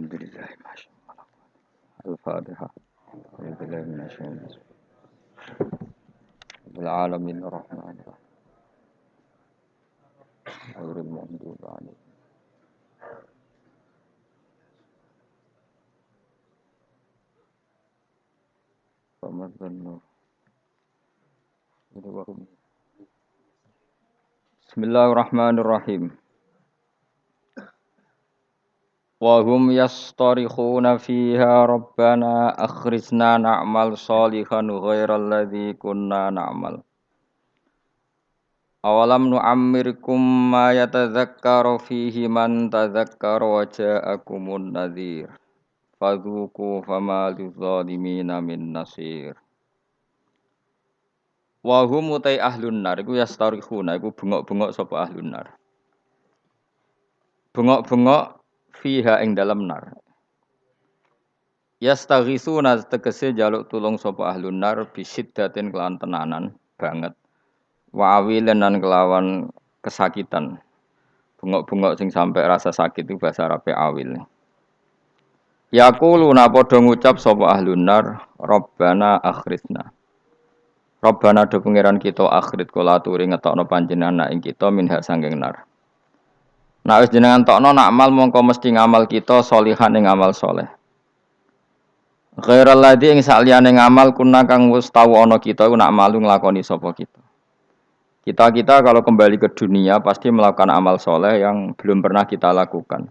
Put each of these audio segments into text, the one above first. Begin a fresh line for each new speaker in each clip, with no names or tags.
Alhamdulillah, masyaallah. Al-Fatihah. Alhamdulillah minasyaitonir rajim. Rabbil alamin arrahmanir rahim. Ghairil maghdubi alaihim. Waladhdallin. Bismillahirrahmanirrahim. Wa hum yastarikhuna fiha rabbana akhrijna na'mal shalihan ghairal ladzi kunna na'mal. Awalam nu'ammirkum ma yatadzakkaru fihi man tadzakkara wa ja'akumun nadhir. Fadzuku fama lidzalimina min nasir. Wa hum utai ahlun nar iku yastarikhuna iku bengok-bengok sapa ahlun nar. Bengok-bengok fiha ing dalam nar. Yastaghisuna tegese jaluk tulung sapa ahlun nar bisiddatin kelawan tenanan banget. Wa awilan lan kelawan kesakitan. Bengok-bengok sing sampai rasa sakit itu bahasa Arabe awil. Yaquluna padha ngucap sapa ahlun nar, Rabbana akhrijna. Rabbana do pangeran kita akhrit kula aturi ngetokno panjenengan ing kita minha sanging nar. Nek wis jenengan tokno nak amal mongko mesti ngamal kita sholihan ing amal saleh. Ghairal ladzi ing saliyane ngamal kuna kang wis tau ana kita iku nak malu nglakoni sapa kita. Kita kalau kembali ke dunia pasti melakukan amal soleh yang belum pernah kita lakukan.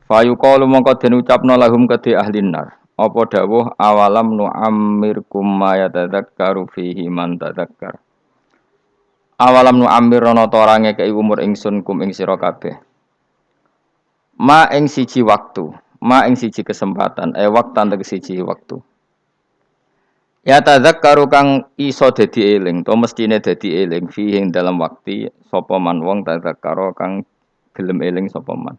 Fayuqalu mongko den ucapno lahum kedhe ahlin nar. Apa dawuh awalam nu'ammirkum ma yatadzakkaru fihi man tadzakkar. Awalam nu'ammirana ta ora ngekeki umur ingsun kum ing sira kabeh. Ma ing siji waktu, ma ing siji kesempatan, waktan tegese siji waktu. Ya tadzakkaru kang iso dadi eling, to mestine dadi eling fihi ing dalam waktu sapa man wong tadzakkara kang gelem eling sapa man.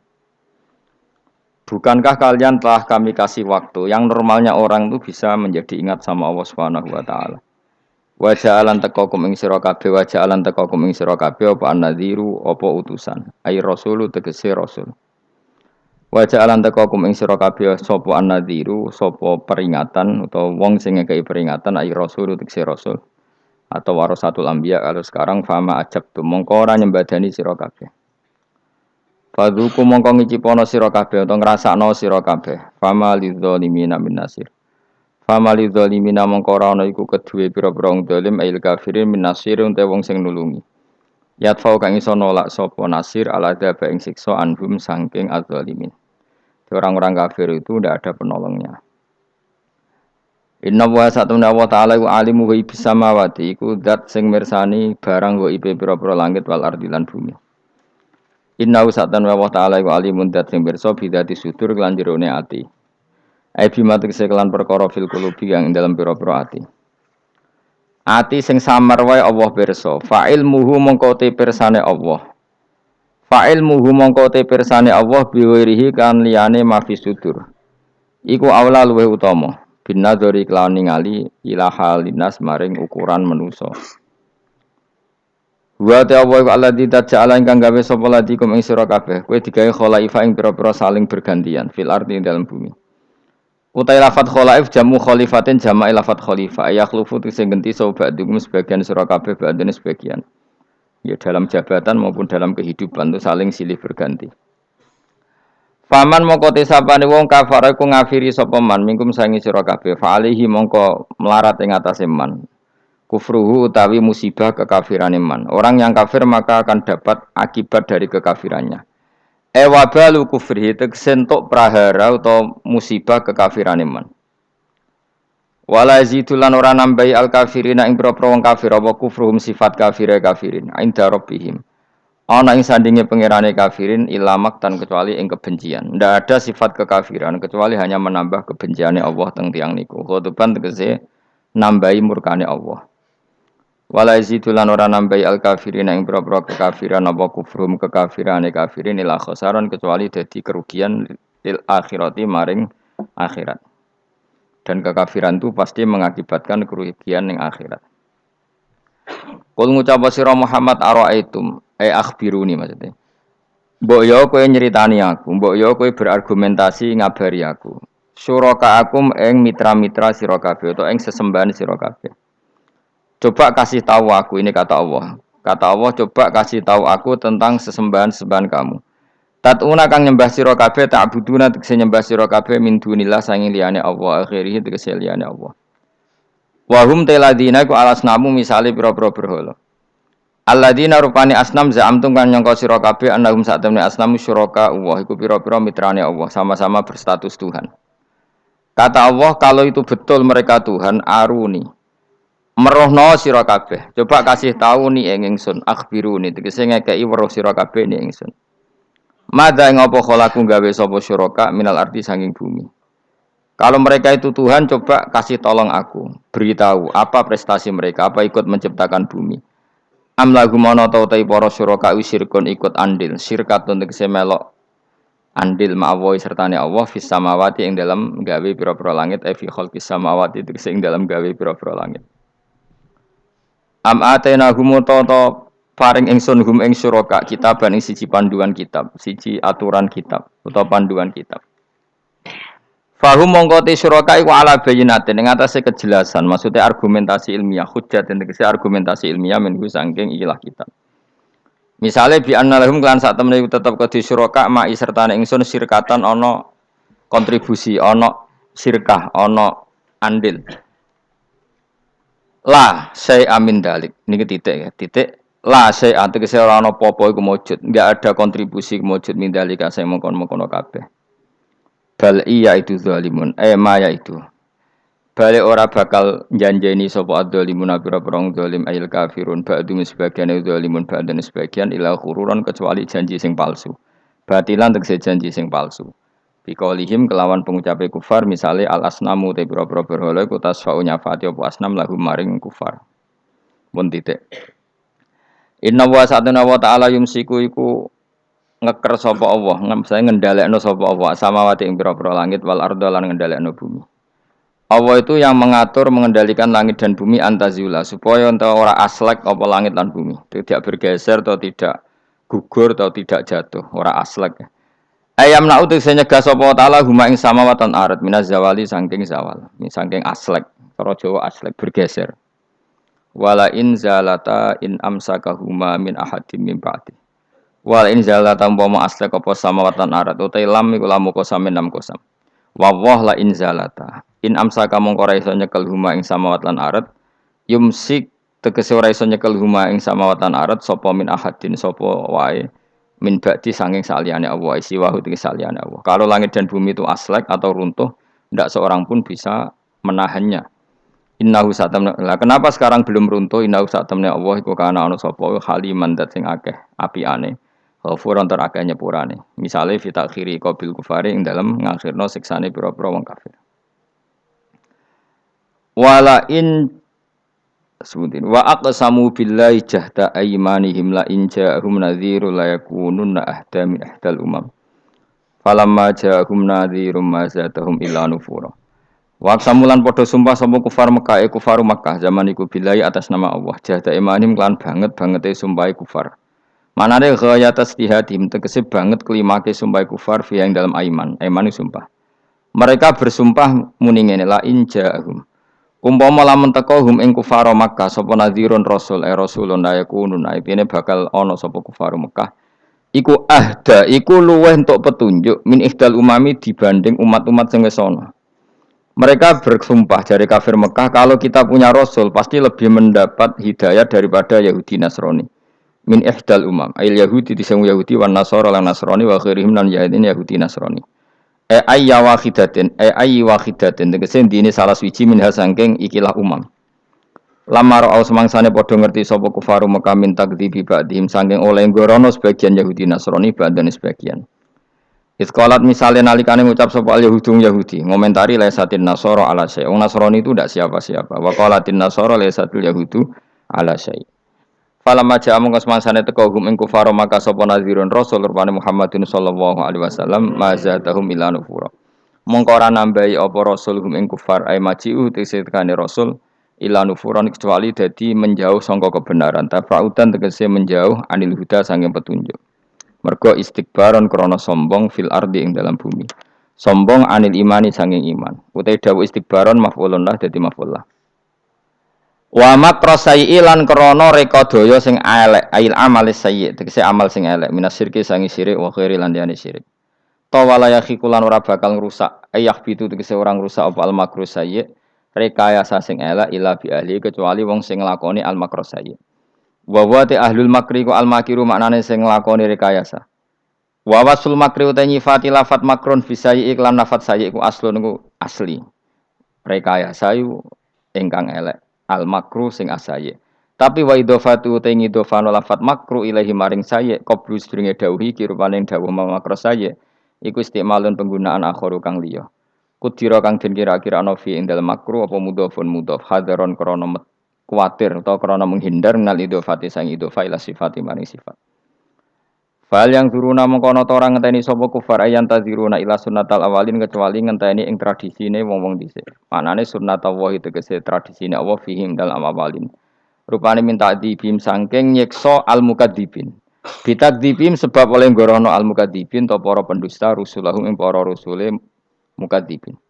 Bukankah kalian telah kami kasih waktu yang normalnya orang itu bisa menjadi ingat sama Allah Subhanahu wa taala. Wa ja'alan taqakum ing sira kabeh wa ja'alan taqakum ing sira kabeh apa an-nadhiru apa utusan. Ai rasulu tegese rasul. Wa ja'alan taqakum ing sira kabeh sapa an-nadhiru sapa peringatan utawa wong sing ngekeki peringatan ai rasulu tegese rasul. Atau warasatul anbiya kalau sekarang fama ajab tu mongko ora nyembadani sira kabeh. Fadzuku mongko ngicipono sira kabeh utawa ngrasakno sira kabeh. Fama lidzalimina min nasir. Fama lidzalimina mongko ora ana iku kedue pira-pira wong zalim ail kafirin min nasir unte wong sing nulungi. Yatfau kang iso nolak sapa nasir ala dzaba ing siksa anhum saking adzalimin. Orang-orang kafir itu tidak ada penolongnya. Inna wa satuna wa ta'ala wa alimu wa ibis samawati iku zat sing mirsani barang wa ibe pira-pira langit wal ardi lan bumi. Inna usatan wa ta'ala wa alimun dat sing pirsa bidati sudur lan jerone ati. Ai bimatik sekelan perkara fil qulubi yang dalam pira-pira ati. Ati sing samar wae Allah pirsa. Fa'il muhu mongko te pirsane Allah. Fa'il muhu mongko te pirsane Allah biwirihi kan liyane mafi sudur. Iku aula luweh utama. Binadzori kelawan ningali ila halinas maring ukuran manusa. Wa ta'awwa alladzi taj'ala ingkang gawe sapa ladikum ing sira kabeh kowe digawe khalaifa ing pira-pira saling bergantian fil ardi ing dalam bumi. Utai lafat khalaif jamu khalifatin jama'i lafat khalifa yakhlufu sing genti sapa ba'dhum sebagian sira kabeh ba'dene sebagian. Ya dalam jabatan maupun dalam kehidupan itu saling silih berganti. Faman mongko tesapane wong kafare ku ngafiri sapa man mingkum sangi sira kabeh fa alihi mongko melarat ing atase man. Kufruhu utawi musibah kekafiran iman. Orang yang kafir maka akan dapat akibat dari kekafirannya. Wabalu kufrihi tegsentuk prahara atau musibah kekafiran iman. Wala yazidulan ora nambahi al kafirina ing propro wong kafir apa kufruhum sifat kafire kafirin inda rabbihim. Ana ing sandinge pangerane kafirin ilamak tan kecuali ing kebencian. Ndak ada sifat kekafiran kecuali hanya menambah kebenciane Allah teng tiyang niku. Khotoban tegese nambahi murkane Allah. Wala yazidulan ora nambahi al kafirin ing propro kekafiran apa kufrum kekafirane kafirin ila khasaran kecuali dadi kerugian lil akhirati maring akhirat. Dan kekafiran itu pasti mengakibatkan kerugian ning akhirat. Kul ngucap sira Muhammad ara'aitum akhbiruni maksudnya. Mbok yo kowe nyeritani aku, mbok yo kowe berargumentasi ngabari aku. Suraka akum ing mitra-mitra sira kabeh utawa ing sesembahan sira kabeh. Coba kasih tahu aku, ini kata Allah. Kata Allah, coba kasih tahu aku tentang sesembahan-sembahan kamu. Tatuna kang nyembah sira kabeh ta'buduna tegese nyembah sira kabeh min dunillah sanging liyane Allah akhirih tegese liyane Allah. Wa hum teladina ku alasnamu misale pira-pira berhala. Alladzina rupani asnam za'amtum kan nyangka sira kabeh annahum sa'tamne asnamu syuraka Allah iku pira-pira mitrane Allah sama-sama berstatus Tuhan. Kata Allah kalau itu betul mereka Tuhan aruni merohno sira kabeh. Coba kasih tahu nih ingsun akhbiruni tegese ngekeki weruh sira kabeh ning ingsun. Mada ing apa kholaku gawe sapa syuraka minal ardi sanging bumi. Kalau mereka itu Tuhan coba kasih tolong aku, beritahu apa prestasi mereka, apa ikut menciptakan bumi. Am lagu mono tau tai para syuraka usirkun ikut andil, syirkatun tegese melok andil ma'awohi sertane Allah fis samawati ing dalam gawe pira-pira langit fi khalqis samawati tegese ing dalam gawe pira-pira langit. Am atena humutoto paring ingsun hum ing syuraka kitaban ing siji panduan kitab, siji aturan kitab utawa panduan kitab. Fahum mongko te syuraka iku ala bayyinatin ing atase kejelasan, maksudnya argumentasi ilmiah, hujjat tegese argumentasi ilmiah menunggu saking ikilah kitab. Misale bi anna lahum lan sak temene tetep kedhi syuraka ma sertane ingsun sirkatan ana kontribusi, ana sirkah, ana andil. La saya amin dalik. Niki titik ya, titik la saya tegese ora ana apa-apa iku mujud, enggak ada kontribusi mujud min dalika saya mongkon-mongkon kabeh. Bal iya itu zalimun. Maya itu. Balik ora bakal janjeni sapa adzalimun pira-pira zalim ayil kafirun ba'dum sebagian zalimun ba'dan sebagian ila khururan kecuali janji sing palsu. Batilan tegese janji sing palsu. Biqaulihim kelawan pengucape kufar misale al asnamu te pira-pira berhala iku tasfa'u nyafati apa asnam lahum maring kufar. Mun titik. Inna wa sa'atuna wa ta'ala yumsiku iku ngeker sapa Allah, saya ngendhalekno sapa Allah samawati ing pira-pira langit wal arda lan ngendhalekno bumi. Allah itu yang mengatur mengendalikan langit dan bumi antazula supaya ora aslek apa langit dan bumi, tidak bergeser atau tidak gugur atau tidak jatuh, ora aslek. Ayam na'u tegese nyegah sapa taala huma ing samawatan arat minaz zawali saking zawal, saking aslek, cara Jawa aslek bergeser. Wala in zalata in amsakahuma min ahadim min ba'di. Wal in zalata umpama aslek apa samawatan arat utai lam iku lamu kosam enam kosam. Wawah la in zalata. In amsaka mongko ora iso nyekel huma ing samawat lan arat yumsik tegese ora iso nyekel huma ing samawat lan arat sapa min ahadin sapa wae min ba'di sanging saliyane Allah isi wahu tegese saliyane Allah. Kalau langit dan bumi itu aslek atau runtuh ndak seorang pun bisa menahannya. Innahu satamna. Lah kenapa sekarang belum runtuh? Innahu satamna Allah iku kana ana sapa haliman dat sing akeh apiane. Ghafuran tur akeh nyepurane. Misale fi takhiri qabil kufari ing dalem ngakhirno siksane pira-pira wong kafir. Wala in sebutin wa aqsamu billahi jahda aymanihim la in ja'ahum nadhiru la yakununna ahda min ahdal umam. Falamma ja'ahum nadhirum ma zadahum illa nufura. Wa samulan padha sumpah sapa kufar Mekah kufar Mekah zaman iku billahi atas nama Allah jahda aymanihim kan banget-bangete sumpah kufar. Manane ghayat istihadim tegese banget kelimake sumpah kufar fi yang dalam aiman sumpah. Mereka bersumpah muni ngene la in ja'ahum. Umpama lamun teka hum ing kufar Makkah sapa nadhirun rasul rasulun ayakunun aipine bakal ana sapa kufar Makkah. Iku ahda iku luweh entuk petunjuk min ihdal umami dibanding umat-umat sing wis ana. Mereka bersumpah dari kafir Mekah kalau kita punya rasul pasti lebih mendapat hidayah daripada Yahudi Nasrani. Min ihdal umam ayil Yahudi disang Yahudi wan Nasara lan Nasrani wa khairihim lan Yahudi Nasrani. Ayya wahidatin ayyi wahidatin tegese dene salah suci minha sangking ikilah umam. Lamar au semangsane padha ngerti sapa kufaru Mekah min takdzibi ba'dihim sangking oleh ngorono sebagian Yahudi Nasrani badan sebagian. Iskolat misalnya nalikane ngucap sapa Yahudi ngomentari laisatin Nasara ala syai. Wong Nasrani itu ndak siapa-siapa. Wa qalatin Nasara laisatul Yahudu ala syai. Falamma ja'a mongko semangsane teka hum ing kufar maka sapa nazirun rasul rupane Muhammadin sallallahu alaihi wasallam mazatahum ila nufura. Mongko ora nambahi apa rasul hum ing kufar ay maji'u tegese rasul ila nufuran kecuali dadi menjauh sangka kebenaran tafaudan tegese menjauh anil huda sanging petunjuk. Mergo istikbaron krana sombong fil ardi ing dalam bumi. Sombong anil imani sanging iman. Utai dawuh istikbaron maf'ulun lah dadi maf'ul lah. Wa makrasai lan krana reka daya sing elek, ail amal sayyi, tegese amal sing elek, minas syirki sangi syirik wa khairi lan liyane syirik. Tawala yakhikulan ora bakal ngrusak, ayah bitu tegese orang rusak apa al makru sayyi, rekayasa sing elek ila bi ahli kecuali wong sing nglakoni al makru sayyi. Wa wa te ahlul makri ku al makiru maknane sing nglakoni rekayasa. Wa wasul makri uta nyifati lafat makrun fisai iklan lafat sayyi ku aslun ku asli. Rekayasa yu ingkang elek, al makru sing asaye. Tapi wa idhofatu uta ngidhofano lafat makru ilahi maring sayyi qablu sedringe dawuhi kirupane dawuh makru sayyi iku istimalun penggunaan akhiru kang liya. Kudira kang den kira-kira ana fi ing dalem makru apa mudhofun mudhof hadaron krana kuatir atau krana menghindar minal idhofati sang idhofa ila sifati maring sifat. Fal yang turuna mengkono ta ora ngenteni sapa kufar ayan taziruna ila sunnatal awalin kecuali ngenteni ing tradisine wong-wong dhisik. Manane sunnatullah tegese tradisine Allah fihim dalam awalin. Rupane minta dibim saking nyekso al mukadzibin. Bitakdzibim sebab oleh ngorono al mukadzibin ta para pendusta rusulahum ing para rusule mukadzibin.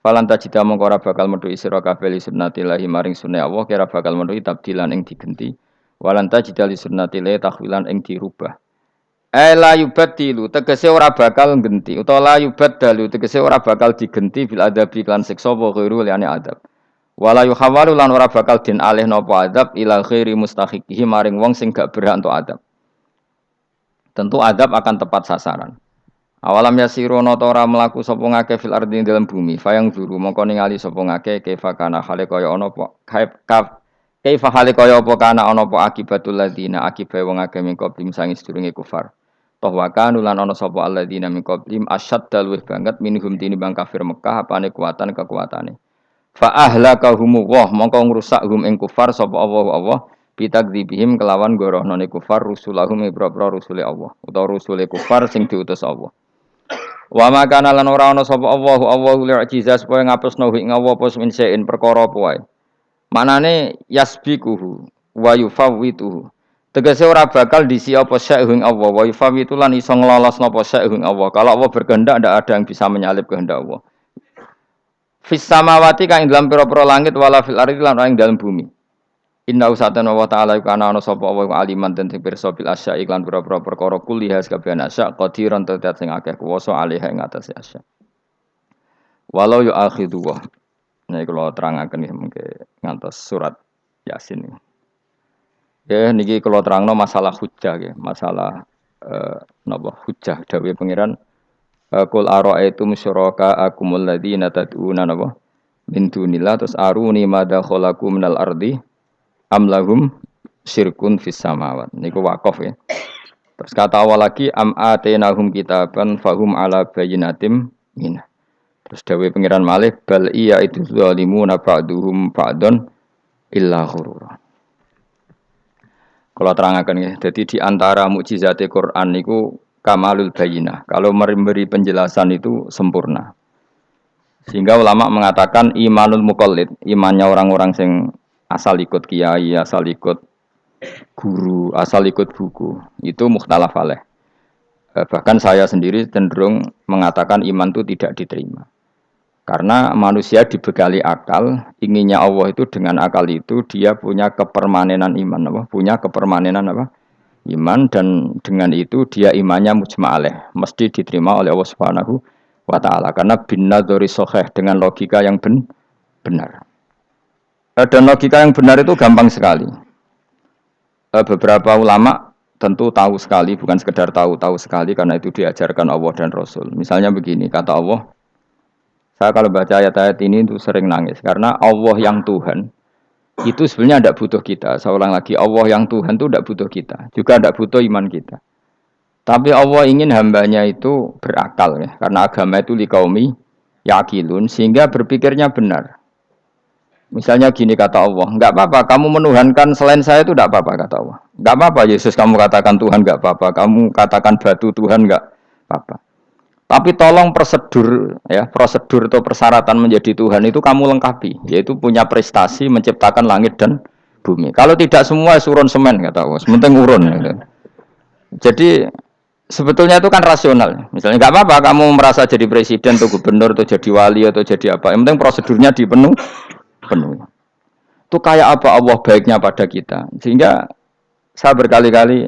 Falan tajida mongko ora bakal metu sira kabeh li sunnatillahi maring sunah Allah kira bakal metu tabdilan ing digenti. Walan tajida li sunnatillahi takhwilan ing dirubah. La yubaddilu tegese ora bakal genti utawa la yubaddalu tegese ora bakal digenti bil adabi lan siksa wa ghairu liyane adab. Wala yuhawalu lan ora bakal den alih napa adab ila ghairi mustahiqihi maring wong sing gak berhak untuk adab. Tentu adab akan tepat sasaran. Awalam yasirono tora melaku sapa ngake fil ardi dalam bumi fayang zuru mongko ningali sapa ngake kaifa kana hale kaya ana apa kaifa hale kaya apa kana ana apa akibatul ladina akibae wong akeh ming qablim sangi sedurunge kufar toh wa kanu lan ana sapa alladzina min qablim asyadda luwih banget minhum tinimbang kafir Mekah apane kekuatane fa ahlakahum wa mongko ngrusak hum ing kufar sapa Allah bitakdzibihim kelawan gorohnone kufar rusulahum ibra-ibra rusule Allah utawa rusule kufar sing diutus Allah. Wa makana lan ora ana sapa Allahu li'jizah supaya ngapusno ing Allah apa min perkara apa wae. Manane yasbiquhu wa yufawwituhu. Tegese ora bakal disi apa sya'ing Allah wa yufawwitu lan iso nglolosno apa sya'ing Allah. Kalau Allah berkehendak ndak ada yang bisa menyalip kehendak Allah. Fis samawati kang dalam pira-pira langit wala fil ardi lan ing dalam bumi. Inna usatan wa ta'ala kana ana sapa wa aliman den pirsa bil asya iklan pira-pira perkara kuliah kabeh asya qadiran tetet sing akeh kuwasa alih ing atase asya. Walau yu akhidu wa. Nek kula terangaken nggih mengke ngantos surat Yasin. Ya niki kula terangno masalah hujjah nggih, masalah napa hujjah dawuh pangeran qul ara'aitum syuraka akumul ladzina tad'una napa min dunillah terus aruni madza khalaqu minal ardi amlahum syirkun fis samawat niku wakaf ya. Terus kata awal lagi am atenahum kitaban fahum ala bayyinatim min. Terus dawuh pangeran malih bal iya itu zalimuna ba'duhum ba'dun illa ghurura. Kalau terangaken ya, jadi di antara mukjizate Quran niku kamalul bayyinah. Kalau memberi penjelasan itu sempurna. Sehingga ulama mengatakan imanul muqallid, imannya orang-orang sing asal ikut kiai, asal ikut guru, asal ikut buku, itu mukhtalaf alaih. Bahkan saya sendiri cenderung mengatakan iman itu tidak diterima. Karena manusia dibekali akal, inginnya Allah itu dengan akal itu dia punya kepermanenan iman, apa? Punya kepermanenan apa? Iman dan dengan itu dia imannya mujma' alaih, mesti diterima oleh Allah Subhanahu wa taala karena bin nadzari shahih dengan logika yang benar. Dan logika yang benar itu gampang sekali. Beberapa ulama tentu tahu sekali, bukan sekedar tahu sekali karena itu diajarkan Allah dan Rasul. Misalnya begini, kata Allah, saya kalau baca ayat-ayat ini itu sering nangis karena Allah yang Tuhan itu sebenarnya tidak butuh kita. Saya ulang lagi, Allah yang Tuhan itu tidak butuh kita, juga tidak butuh iman kita. Tapi Allah ingin hambanya itu berakal ya, karena agama itu liqaumi yaqilun sehingga berpikirnya benar. Misalnya gini kata Allah, enggak apa-apa, kamu menuhankan selain saya itu enggak apa-apa kata Allah. Enggak apa-apa Yesus kamu katakan Tuhan enggak apa-apa, kamu katakan batu Tuhan enggak apa-apa. Tapi tolong prosedur atau persyaratan menjadi Tuhan itu kamu lengkapi, yaitu punya prestasi menciptakan langit dan bumi. Kalau tidak semua surun semen kata Allah, sementing urun. Gitu. Jadi sebetulnya itu kan rasional. Misalnya nggak apa-apa kamu merasa jadi presiden atau gubernur atau jadi wali atau jadi apa. Yang penting prosedurnya penuh. Itu kayak apa Allah baiknya pada kita. Sehingga saya berkali-kali,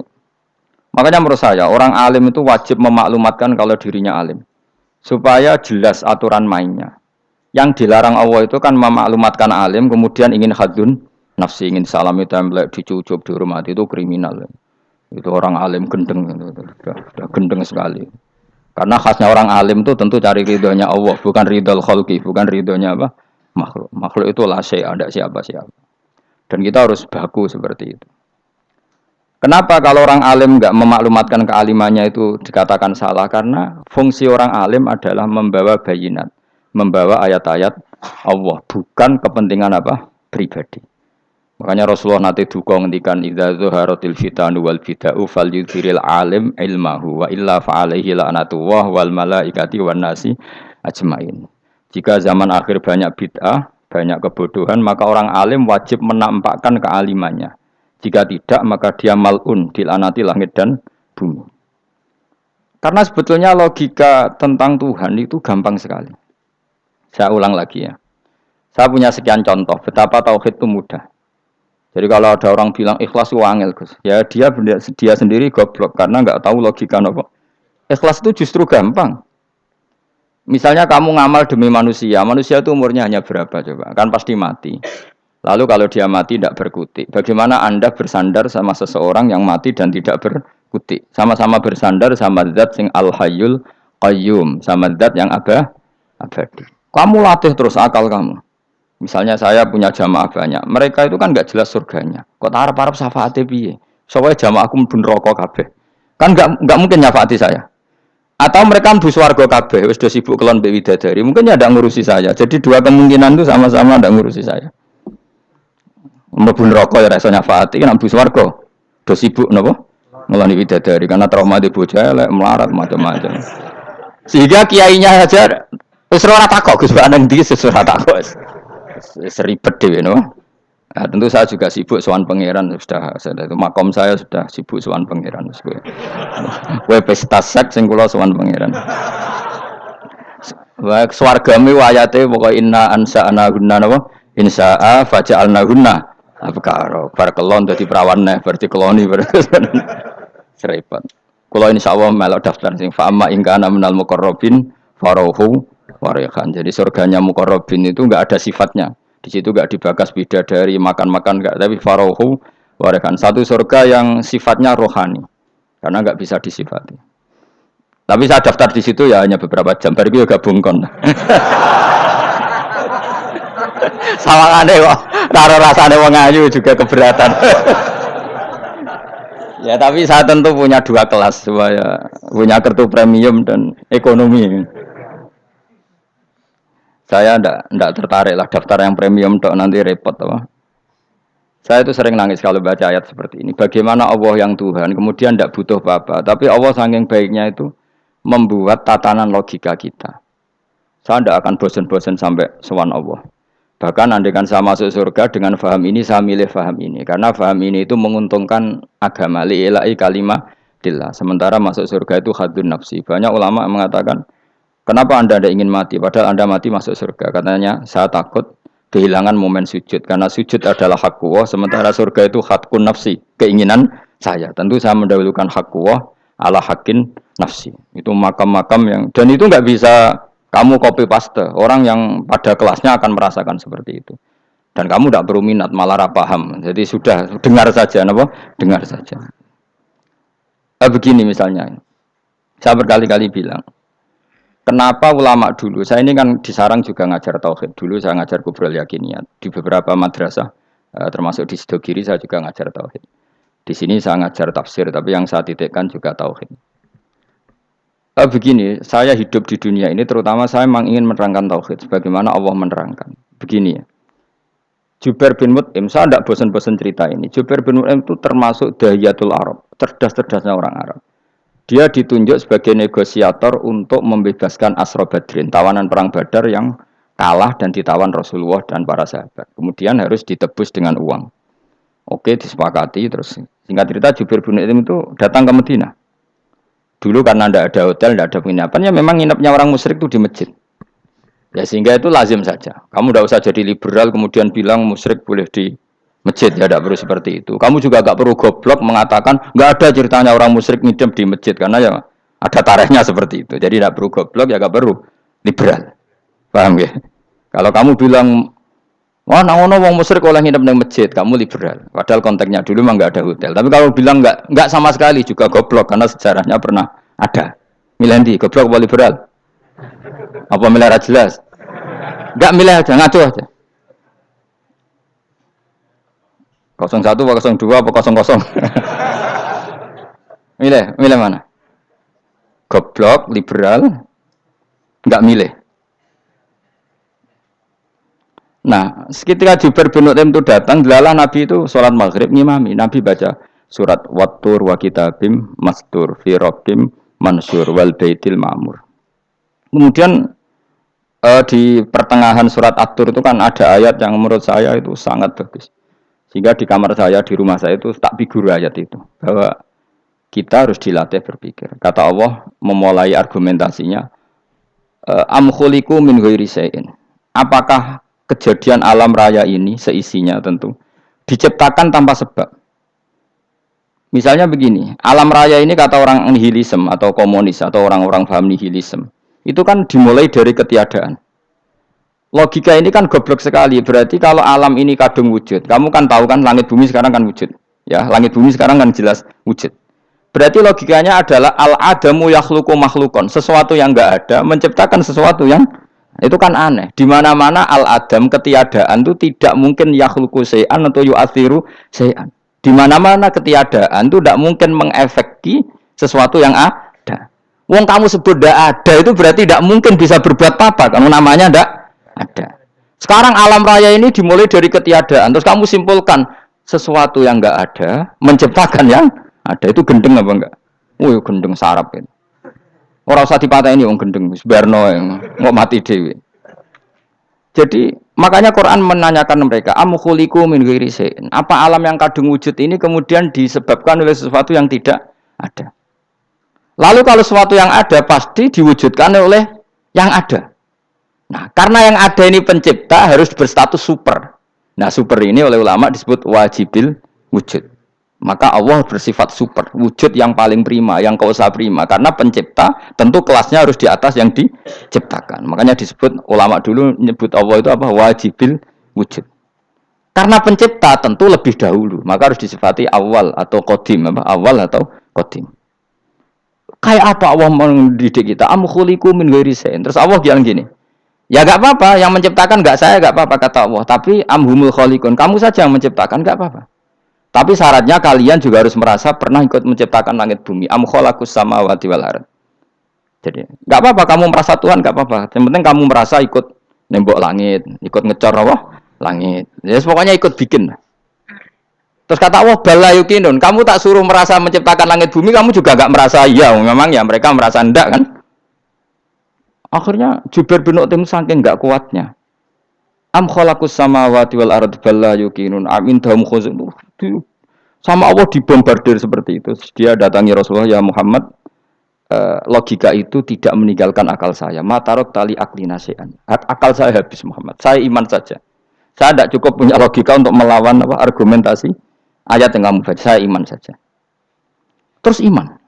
makanya menurut saya orang alim itu wajib memaklumatkan kalau dirinya alim. Supaya jelas aturan mainnya. Yang dilarang Allah itu kan memaklumatkan alim, kemudian ingin hadun nafsi, ingin salami template, dicucuk, dihormati, itu kriminal. Itu orang alim gendeng, sudah gendeng sekali. Karena khasnya orang alim itu tentu cari ridhonya Allah, bukan ridhol kholqi, bukan ridhonya apa? Makhluk. Makhluk itu la syai', ada siapa-siapa. Dan kita harus baku seperti itu. Kenapa kalau orang alim nggak memaklumatkan kealimannya itu dikatakan salah? Karena fungsi orang alim adalah membawa bayinat, membawa ayat-ayat Allah, bukan kepentingan apa? Pribadi. Makanya Rasulullah nanti duka ngendikan idza zuharatil fitanu wal bid'u falyudhiril alim ilmahu wa illa fa'alaihi la'natullah wal malaikati wan nasi ajmain. Jika zaman akhir banyak bid'ah, banyak kebodohan, maka orang alim wajib menampakkan kealimannya. Jika tidak, maka dia mal'un, dilaknati langit dan bumi. Karena sebetulnya logika tentang Tuhan itu gampang sekali. Saya ulang lagi ya. Saya punya sekian contoh betapa tauhid itu mudah. Jadi kalau ada orang bilang ikhlas itu angel, Gus. Ya dia sendiri goblok karena nggak tahu logika apa. Ikhlas itu justru gampang. Misalnya kamu ngamal demi manusia itu umurnya hanya berapa coba? Kan pasti mati. Lalu kalau dia mati tidak berkutik. Bagaimana Anda bersandar sama seseorang yang mati dan tidak berkutik? Sama-sama bersandar sama zat sing al-hayyul qayyum, sama zat yang abadi. Kamu latih terus akal kamu. Misalnya saya punya jamaah banyak, mereka itu kan nggak jelas surganya. Kok harap-harap syafaate piye? Soalnya jamaahku mlebu neraka kabeh. Kan nggak mungkin nyafaati saya. Atau mereka mlebu swarga kabeh, wis do sibuk kelon mbek widadari. Mungkin ya ndak ngurusi saya. Jadi dua kemungkinan itu sama-sama ndak ngurusi saya. Mlebu neraka ya ra iso nyafaati, nek mlebu swarga do sibuk napa? Ngeloni widadari karena trauma di bocah elek melarat macam-macam. Sehingga kiainya aja wis ora takok Gus Banan ndi wis ora takok. Seribet dhewe no. Nah, tentu saya juga sibuk sowan pangeran sudah itu makom saya sudah sibuk sowan pangeran wis kowe. Kowe pesta seks sing kula sowan pangeran. Wa swargame ayate pokoke inna ansa'na gunna napa? Insa'a faja'alna gunna abkaro. Bar kelon dadi perawan neh berarti keloni berarti. Seribet. Kula insyaallah melok daftar sing fa'ama ingkana minal muqarrabin farohu warihan. Jadi surganya muqarrabin itu enggak ada sifatnya. Di situ enggak dibakas bidadari, makan-makan enggak, tapi farohu warihan. Satu surga yang sifatnya rohani. Karena enggak bisa disifati. Tapi saya daftar di situ ya hanya beberapa jam. Baru itu gabung kon. Sawangane kok karo rasane wong ayu juga keberatan. Ya tapi saya tentu punya dua kelas, supaya punya kartu premium dan ekonomi. Saya ndak tertarik lah daftar yang premium dok nanti repot apa. Saya itu sering nangis kalau baca ayat seperti ini. Bagaimana Allah yang Tuhan kemudian ndak butuh apa-apa, tapi Allah saking baiknya itu membuat tatanan logika kita. Saya ndak akan bosan-bosan sampai sowan Allah. Bahkan andaikan saya masuk surga dengan faham ini, saya milih faham ini. Karena faham ini itu menguntungkan agama li'ilai kalimah dillah. Sementara masuk surga itu hadun nafsi. Banyak ulama mengatakan, kenapa Anda tidak ingin mati? Padahal Anda mati masuk surga. Katanya, saya takut kehilangan momen sujud. Karena sujud adalah hakku. Sementara surga itu hakun nafsi. Keinginan saya. Tentu saya mendahulukan hakku ala hakin nafsi. Itu makam-makam yang... Dan itu nggak bisa... Kamu copy paste, orang yang pada kelasnya akan merasakan seperti itu. Dan kamu tidak perlu minat, malah paham. Jadi sudah, dengar saja, apa? Dengar saja. Begini misalnya, saya berkali-kali bilang, kenapa ulama dulu, saya ini kan di Sarang juga ngajar tauhid. Dulu saya ngajar kubrul yakiniyat. Di beberapa madrasah, termasuk di Sidogiri saya juga ngajar tauhid. Di sini saya ngajar tafsir, tapi yang saya titikkan juga tauhid. Begini, saya hidup di dunia ini terutama saya memang ingin menerangkan tauhid sebagaimana Allah menerangkan. Begini ya. Jubair bin Mut'im, saya tidak bosan-bosan cerita ini. Jubair bin Mut'im itu termasuk dahiyatul Arab, cerdas-cerdasnya orang Arab. Dia ditunjuk sebagai negosiator untuk membebaskan Asra Badrin, tawanan perang Badar yang kalah dan ditawan Rasulullah dan para sahabat. Kemudian harus ditebus dengan uang. Oke, disepakati terus. Singkat cerita Jubair bin Mut'im itu datang ke Madinah. Dulu karena tidak ada hotel, tidak ada penginapan, ya memang nginepnya orang musyrik itu di masjid. Ya sehingga itu lazim saja. Kamu tidak usah jadi liberal kemudian bilang musyrik boleh di masjid, ya tidak perlu seperti itu. Kamu juga gak perlu goblok mengatakan nggak ada ceritanya orang musyrik nginep di masjid karena ya ada tarehnya seperti itu. Jadi tidak perlu goblok ya gak perlu liberal. Paham ya? Kalau kamu bilang wah, ono wong musyrik oleh nginep di masjid, kamu liberal. Padahal konteksnya dulu memang nggak ada hotel. Tapi kalau bilang nggak sama sekali juga goblok karena sejarahnya pernah ada. Milih goblok apa liberal? Apa milih jelas? Nggak milih aja, ngaco aja. 01 apa 02 apa 00? milih mana? Goblok, liberal, nggak milih. Nah, ketika Jubair bin Mut'im itu datang, delalah Nabi itu sholat maghrib ngimami. Nabi baca surat Wattur wa kitabim mastur fi rabbim mansur wal baitil ma'mur. Kemudian di pertengahan surat At-Tur itu kan ada ayat yang menurut saya itu sangat bagus. Sehingga di kamar saya, di rumah saya itu tak figur ayat itu. Bahwa kita harus dilatih berpikir. Kata Allah memulai argumentasinya, am khuliqu min ghairi syai'in. Apakah kejadian alam raya ini seisinya tentu diciptakan tanpa sebab. Misalnya begini, alam raya ini kata orang nihilisme atau komunis atau orang-orang paham nihilisme, itu kan dimulai dari ketiadaan. Logika ini kan goblok sekali. Berarti kalau alam ini kadung wujud, kamu kan tahu kan langit bumi sekarang kan wujud. Ya, langit bumi sekarang kan jelas wujud. Berarti logikanya adalah al-adamu yakhluqu makhlukon, sesuatu yang enggak ada menciptakan sesuatu yang itu kan aneh. Di mana-mana al-adam ketiadaan itu tidak mungkin yakhluqu syai'an atau yu'athiru syai'an. Di mana-mana ketiadaan itu tidak mungkin mengefeki sesuatu yang ada. Wong kamu sebut tidak ada itu berarti tidak mungkin bisa berbuat apa karena namanya tidak ada. Sekarang alam raya ini dimulai dari ketiadaan. Terus kamu simpulkan sesuatu yang enggak ada menciptakan yang ada. Itu gendeng apa enggak? Oh, gendeng sarap itu. Orang usah dipateni wong gendeng wis barno mau mati dhewe. Jadi makanya Quran menanyakan mereka, am khuliqu min ghairi syai'in. Apa alam yang kadung wujud ini kemudian disebabkan oleh sesuatu yang tidak ada? Lalu kalau sesuatu yang ada pasti diwujudkan oleh yang ada. Nah, karena yang ada ini pencipta harus berstatus super. Nah, super ini oleh ulama disebut wajibil wujud. Maka Allah bersifat super, wujud yang paling prima, yang kausa prima. Karena pencipta tentu kelasnya harus di atas yang diciptakan. Makanya disebut ulama dulu menyebut Allah itu apa? Wajibil wujud. Karena pencipta tentu lebih dahulu, maka harus disifati awal atau qadim, apa? Awal atau qadim. Kayak apa Allah mendidik kita? Am khuliqu min ghairi syai'in. Terus Allah bilang gini. Ya enggak apa-apa, yang menciptakan enggak saya, enggak apa-apa kata Allah. Tapi amhumul khaliqun, kamu saja yang menciptakan, enggak apa-apa. Tapi syaratnya kalian juga harus merasa pernah ikut menciptakan langit bumi. Am khalaqus samawati wal ardh. Jadi, enggak apa-apa kamu merasa Tuhan, enggak apa-apa. Yang penting kamu merasa ikut nembok langit, ikut ngecor apa? Langit. Ya pokoknya ikut bikin. Terus kata Allah, bala yukinun, kamu tak suruh merasa menciptakan langit bumi, kamu juga enggak merasa iya, memang ya mereka merasa enggak kan? Akhirnya Jubair bin Mut'im saking enggak kuatnya. Am khalaqus samawati wal ardh balla yuqinun amin dahum khuzun. Sama Allah dibombardir seperti itu. Dia datangi Rasulullah, ya Muhammad, logika itu tidak meninggalkan akal saya. Matarok tali akli nasian. Akal saya habis Muhammad. Saya iman saja. Saya tidak cukup punya logika untuk melawan apa argumentasi ayat yang kamu baca. Saya iman saja. Terus iman.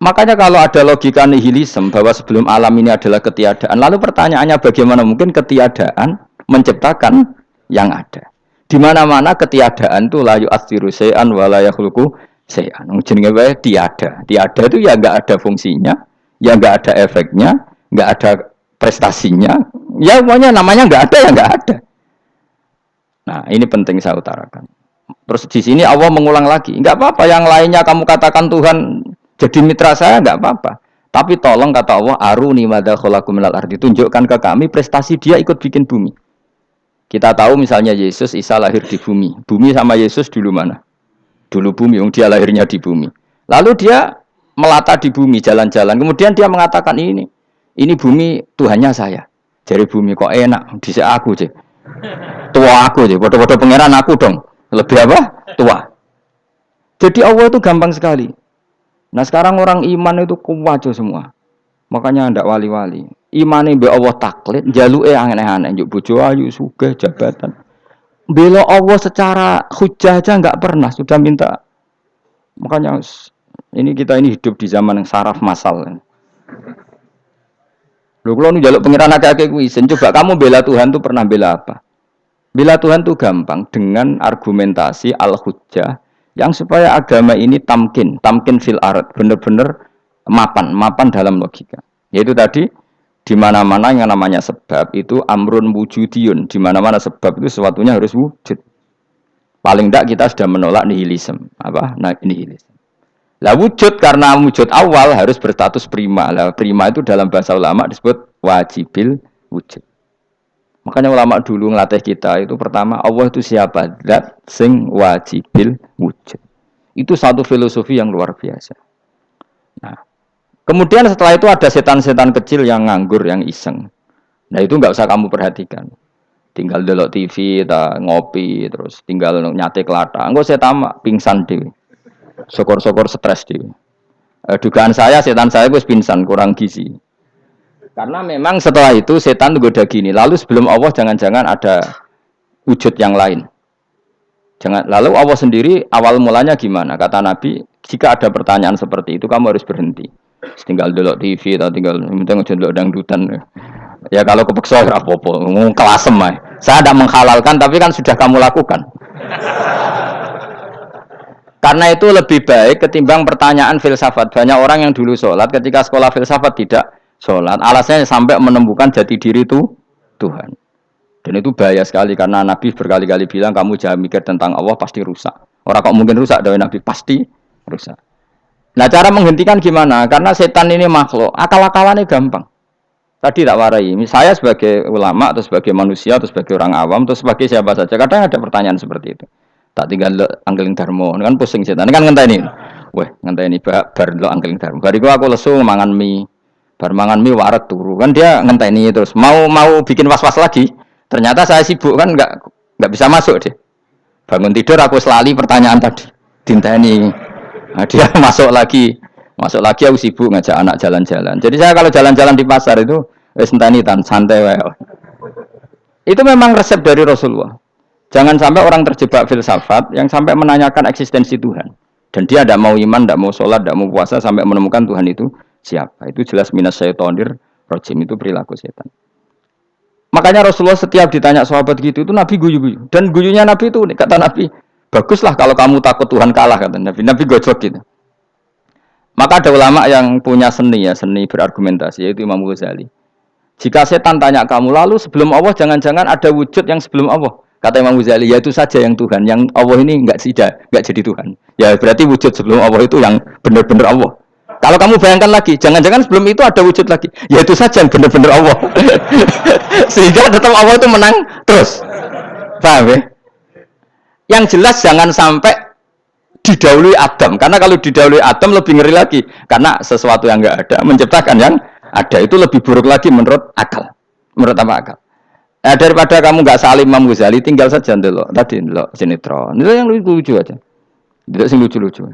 Makanya kalau ada logika nihilisme bahwa sebelum alam ini adalah ketiadaan, lalu pertanyaannya bagaimana mungkin ketiadaan menciptakan yang ada? Di mana-mana ketiadaan itu la yu'atsiru syai'an wa la yakhluqu syai'an. Jenenge wae tiada. Tiada itu ya enggak ada fungsinya, ya enggak ada efeknya, enggak ada prestasinya. Ya pokoknya namanya enggak ada ya enggak ada. Nah, ini penting saya utarakan. Terus di sini Allah mengulang lagi, enggak apa-apa yang lainnya kamu katakan Tuhan jadi mitra saya enggak apa-apa. Tapi tolong kata Allah, aruni madza khalaqu minal ardi, tunjukkan ke kami prestasi dia ikut bikin bumi. Kita tahu misalnya Yesus, Isa lahir di bumi. Bumi sama Yesus dulu mana? Dulu bumi, dia lahirnya di bumi. Lalu dia melata di bumi, jalan-jalan. Kemudian dia mengatakan ini bumi Tuhannya saya. Jadi bumi kok enak, dhisik aku sih. Tua aku sih, bodoh-bodoh pangeran aku dong. Lebih apa? Tua. Jadi Allah itu gampang sekali. Nah sekarang orang iman itu kuwajo semua. Makanya ndak wali-wali. Imane mbek Allah taklid, njaluke aneh-aneh, njuk bojo ayu, sugih, jabatan. Bela Allah secara hujah aja enggak pernah, sudah minta. Makanya ini kita ini hidup di zaman yang saraf massal. Lho kula nu njaluk pangeran akeh-akeh kuwi isin. Coba kamu bela Tuhan tuh pernah bela apa? Bela Tuhan tuh gampang dengan argumentasi al-hujjah yang supaya agama ini tamkin fil ard, benar-benar mapan dalam logika. Yaitu tadi di mana-mana yang namanya sebab itu amrun wujudiyun, di mana-mana sebab itu sesuatunya harus wujud. Paling tidak kita sudah menolak nihilisme. Apa? Nah, nihilisme. Lah wujud karena wujud awal harus berstatus prima. Lah prima itu dalam bahasa ulama disebut wajibil wujud. Makanya ulama dulu ngelatih kita itu pertama Allah itu siapa? Zat sing wajibil wujud. Itu satu filosofi yang luar biasa. Nah, kemudian setelah itu ada setan-setan kecil yang nganggur, yang iseng. Nah itu nggak usah kamu perhatikan. Tinggal delok TV, ngopi, terus tinggal nyate kelata. Enggak saya tamak pingsan dewe. Syukur-syukur stres dewe. Dugaan saya setan saya gue pingsan, kurang gizi. Karena memang setelah itu setan goda gini. Lalu sebelum Allah jangan-jangan ada wujud yang lain. Lalu Allah sendiri awal mulanya gimana? Kata Nabi, jika ada pertanyaan seperti itu kamu harus berhenti. Tinggal delok TV atau tinggal delok dangdutan. Ya kalau kepeksa ora apa-apa, kelasem ae. Saya tidak menghalalkan tapi kan sudah kamu lakukan. Karena itu lebih baik ketimbang pertanyaan filsafat. Banyak orang yang dulu sholat ketika sekolah filsafat tidak sholat. Alasannya sampai menemukan jati diri itu Tuhan. Dan itu bahaya sekali karena Nabi berkali-kali bilang kamu jangan mikir tentang Allah pasti rusak. Orang kok mungkin rusak dari Nabi pasti rusak. Nah cara menghentikan gimana? Karena setan ini makhluk, akal-akalannya gampang. Tadi tak warai, saya sebagai ulama atau sebagai manusia atau sebagai orang awam atau sebagai siapa saja, kadang ada pertanyaan seperti itu. Tak tinggal anggeling darmo, kan pusing setan, kan ngenteni. Weh, ngenteni bar lo anggeling darmo. Bariku aku lesu mangan mie, bar mangan mie waret turu, kan dia ngenteni terus. Mau bikin was-was lagi, ternyata saya sibuk kan nggak bisa masuk deh. Bangun tidur aku selali pertanyaan tadi, dinteni. Nah, dia masuk lagi aku sibuk ngajak anak jalan-jalan. Jadi saya kalau jalan-jalan di pasar itu enteni tan santai wae. Itu memang resep dari Rasulullah. Jangan sampai orang terjebak filsafat yang sampai menanyakan eksistensi Tuhan. Dan dia tidak mau iman, tidak mau sholat, tidak mau puasa sampai menemukan Tuhan itu siapa. Itu jelas minas syaitonir rajim, itu perilaku setan. Makanya Rasulullah setiap ditanya sahabat gitu itu Nabi guyu-guyu. Dan guyunya Nabi itu kata Nabi, baguslah kalau kamu takut Tuhan kalah kata Nabi. Nabi gojok gitu. Maka ada ulama yang punya seni berargumentasi yaitu Imam Ghazali. Jika setan tanya kamu lalu sebelum Allah jangan-jangan ada wujud yang sebelum Allah. Kata Imam Ghazali, ya itu saja yang Tuhan, yang Allah ini enggak jadi Tuhan. Ya berarti wujud sebelum Allah itu yang benar-benar Allah. Kalau kamu bayangkan lagi, jangan-jangan sebelum itu ada wujud lagi. Ya itu saja yang benar-benar Allah. Sehingga tetap Allah itu menang terus. Paham ya? Yang jelas jangan sampai didahului Adam, karena kalau didahului Adam lebih ngeri lagi, karena sesuatu yang enggak ada menciptakan yang ada itu lebih buruk lagi menurut akal. Menurut apa akal? Nah, daripada kamu enggak salim Imam Ghazali, tinggal saja ndelok tadi ndelok sinetron. Itu yang lucu aja. Ndelok sing lucu-lucu.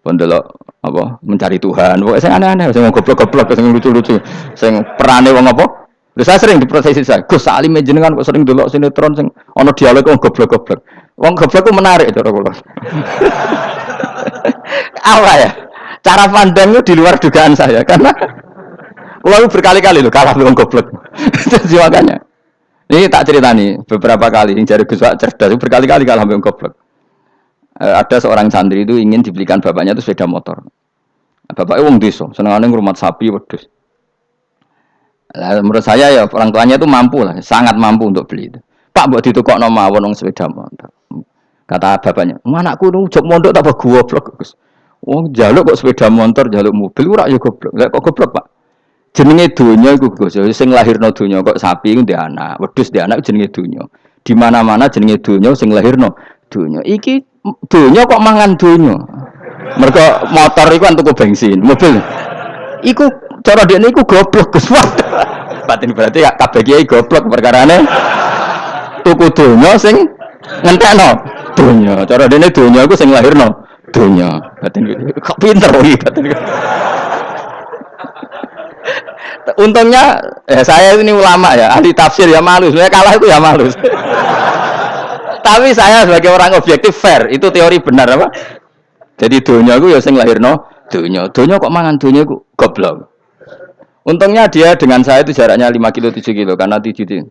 Ndelok apa mencari Tuhan. Pokoke sing aneh-aneh, sing goblok-goblok, sing lucu-lucu, sing perane wong apa? Lha saya sering diprosesi saya. Gus Salim jenengan kok sering ndelok sinetron sing ana dialog wong goblok-goblok. Wong goblok ku menarik cara kula. Apa ya? Cara pandangnya di luar dugaan saya karena kula berkali-kali lho kalah wong goblok. Jadi makanya ini tak ceritani beberapa kali yang jari Gus cerdas berkali-kali kalah wong goblok. Ada seorang santri itu ingin dibelikan bapaknya itu sepeda motor. Bapaknya wong desa, senengane ngrumat sapi wedhus. Menurut saya ya orang tuanya itu mampu lah, sangat mampu untuk beli itu. Pak buat ditukokno mawon wong sepeda motor. Kata bapaknya, "Anakku nu jog mondok tak goblok, Gus. Wong njaluk kok sepeda motor, njaluk mobil ora ya goblok. Lah kok goblok, Pak? Jenenge donya iku Gus, sing lahirno donya kok sapi iku ndek anak, wedhus ndek anak jenenge donya. Di mana-mana jenenge donya sing lahirno donya. Iki donya kok mangan donya. Mergo motor iku kan tuku bensin, mobil. Iku cara dekne iku goblok Gus. Batin berarti ya kabeh kiai goblok perkarane tuku donya sing ngentekno donya. Cara dene donya iku sing lahirno Dunya. Batin kok pinter iki batin. Untungnya saya ini ulama ya, ahli tafsir ya malu. Sebenarnya kalah itu ya malu. Tapi saya sebagai orang objektif fair, itu teori benar apa? Jadi dunia itu ya sing lahirno dunia. Dunia kok mangan dunia ku goblok. Untungnya dia dengan saya itu jaraknya 5 kilo 7 kilo karena 7 kilo.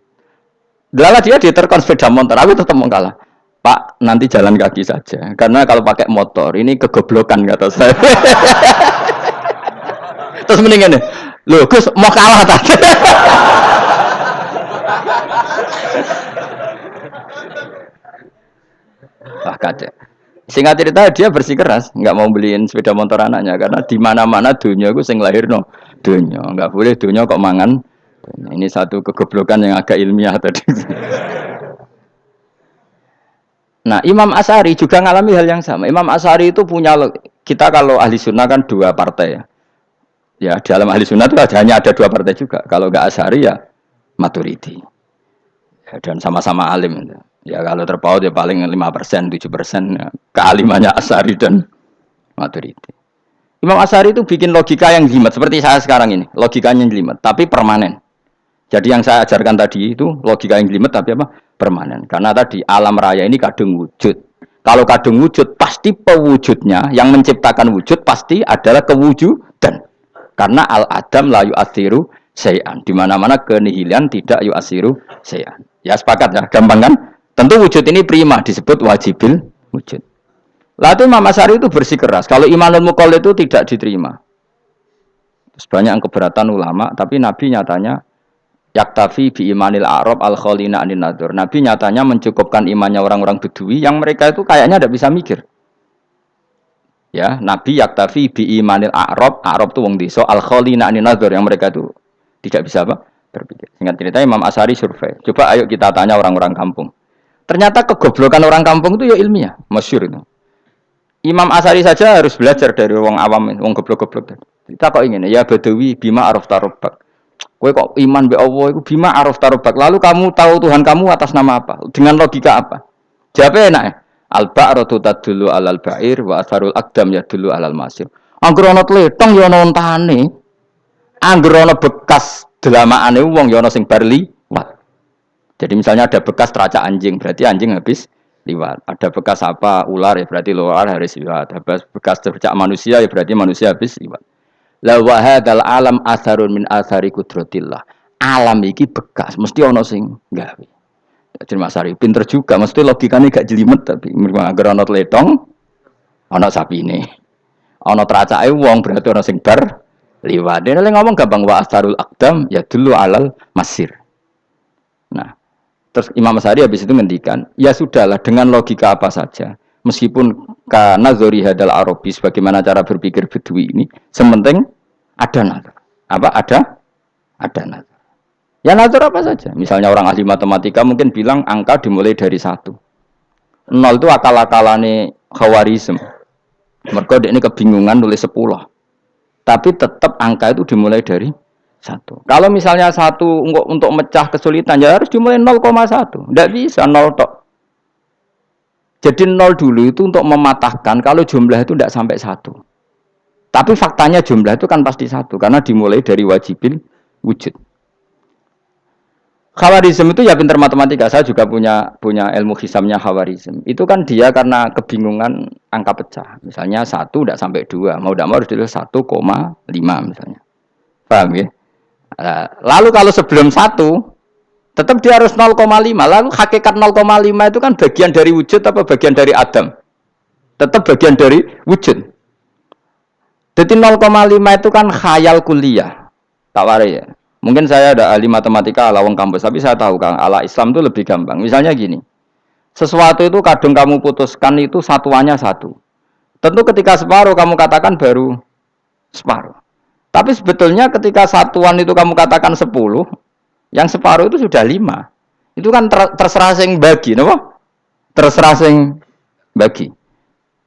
Dahlah dia diterkon sepeda motor, aku tetap mau kalah. Pak, nanti jalan kaki saja. Karena kalau pakai motor ini kegoblokan kata saya. Terus mendingan nih, loh Gus mau kalah tadi. Wah kacau. Singkat cerita dia bersikeras, nggak mau beliin sepeda motor anaknya karena di mana-mana dunia gue sing lahir no dunia, nggak boleh dunia kok mangan. Ini satu kegoblokan yang agak ilmiah tadi. Nah Imam Asy'ari juga ngalami hal yang sama. Imam Asy'ari itu punya kita kalau ahli sunnah kan dua partai ya. Ya dalam ahli sunnah itu hanya ada dua partai juga. Kalau nggak Asy'ari ya Maturidi. Ya, dan sama-sama alim. Ya kalau terpaut ya paling 5%, 7% ya, kealimannya Asy'ari dan Maturidi. Imam Asy'ari itu bikin logika yang jelimet seperti saya sekarang ini, logikanya jelimet tapi permanen. Jadi yang saya ajarkan tadi itu logika yang jelimet tapi apa? Permanen. Karena tadi alam raya ini kadung wujud. Kalau kadung wujud pasti pewujudnya yang menciptakan wujud pasti adalah kewujudan. Karena al-adam la yu'athiru syai'an. Di mana-mana kenihilan tidak yu'athiru syai'an. Ya sepakat ya, gampang kan? Tentu wujud ini prima disebut wajibil wujud. Lalu Imam Asy'ari itu bersikeras. Kalau imanul muqallid itu tidak diterima. Terus banyak yang keberatan ulama, tapi Nabi nyatanya yaktafi bi imanil a'rab al khalina anin nadur. Nabi nyatanya mencukupkan imannya orang-orang Bedui yang mereka itu kayaknya tidak bisa mikir. Ya, Nabi yaktafi bi imanil a'rab itu wong desa al khalina anin nadur yang mereka itu tidak bisa apa? Berpikir. Singkat cerita Imam Asy'ari survei. Coba ayo kita tanya orang-orang kampung. Ternyata kegoblokan orang kampung itu ya ilmiah, masyhur itu. Imam Asy'ari saja harus belajar dari wong awam, wong goblok-goblok. Kita kok ingin ya Badawi bima araf tarobak. Kowe kok iman be Allah itu bima araf tarobak. Lalu kamu tahu Tuhan kamu atas nama apa? Dengan logika apa? Jawabnya enak ya. Al-ba'ratu tadullu alal ba'ir wa atharul aqdam yadullu alal masir. Angger ana tletong ya ana ontane. Angger ana bekas delamaane wong ya ana sing bar liwat. Jadi misalnya ada bekas teracak anjing, berarti anjing habis liwat. Ada bekas apa ular ya berarti ular harus liwat. Ada bekas teracak manusia ya berarti manusia habis liwat. La wa hadzal alam atharun min athari qudratillah. Alam iki bekas, mesti ana sing gawe. Jadi Mas Ari pinter juga, mesti logikane gak jelimet tapi agar ana tletong ana sapine. Ana teracake wong berarti ana sing bar liwat. Dene ngomong gampang wa atharul aqdam ya dulu alal masir. Nah, terus Imam Asy'ari habis itu ngendikan, ya sudahlah dengan logika apa saja. Meskipun karena zori hadal arabis bagaimana cara berpikir Bedui ini, sementing ada nazar. Apa ada nazar. Ya nazar apa saja. Misalnya orang ahli matematika mungkin bilang angka dimulai dari 1. 0 itu akal-akalane Khawarizm. Mergo dekne kebingungan nulis 10. Tapi tetap angka itu dimulai dari 1. Kalau misalnya 1 untuk mecah kesulitan ya harus dimulai 0,1. Tidak bisa 0 tok. Jadi 0 dulu itu untuk mematahkan kalau jumlah itu tidak sampai 1. Tapi faktanya jumlah itu kan pasti 1 karena dimulai dari wajibil wujud. Khawarizm itu ya pintar matematika. Saya juga punya ilmu hisamnya Khawarizm. Itu kan dia karena kebingungan angka pecah. Misalnya 1 tidak sampai 2. Mau tidak mau harus ditulis 1,5 misalnya. Paham ya? Lalu kalau sebelum 1 tetap dia harus 0,5. Lalu hakikat 0,5 itu kan bagian dari wujud apa bagian dari Adam? Tetap bagian dari wujud. Jadi 0,5 itu kan khayal kuliah. Tak warai ya. Mungkin saya ada ahli matematika ala wong kampus, tapi saya tahu Kang, ala Islam itu lebih gampang. Misalnya gini. Sesuatu itu kadang kamu putuskan itu satuannya 1. Tentu ketika separuh kamu katakan baru separuh. Tapi sebetulnya ketika satuan itu kamu katakan 10, yang separuh itu sudah 5. Itu kan terserah sing bagi, napa? Terserah sing bagi.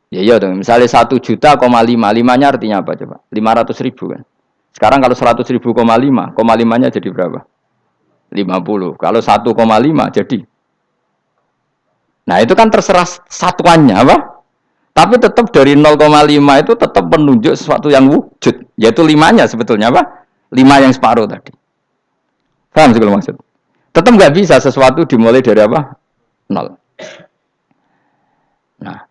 Ya iya dong, misalnya 1 juta, 5-nya artinya apa coba? 500.000 kan. Sekarang kalau 100.000, 5-nya jadi berapa? 50. Kalau 1,5 jadi. Nah, itu kan terserah satuannya apa? Tapi tetap dari 0,5 itu tetap menunjuk sesuatu yang wujud, yaitu limanya sebetulnya apa? 5 yang separuh tadi. Paham sih kalau maksud? Tetap nggak bisa sesuatu dimulai dari apa? 0. Nah,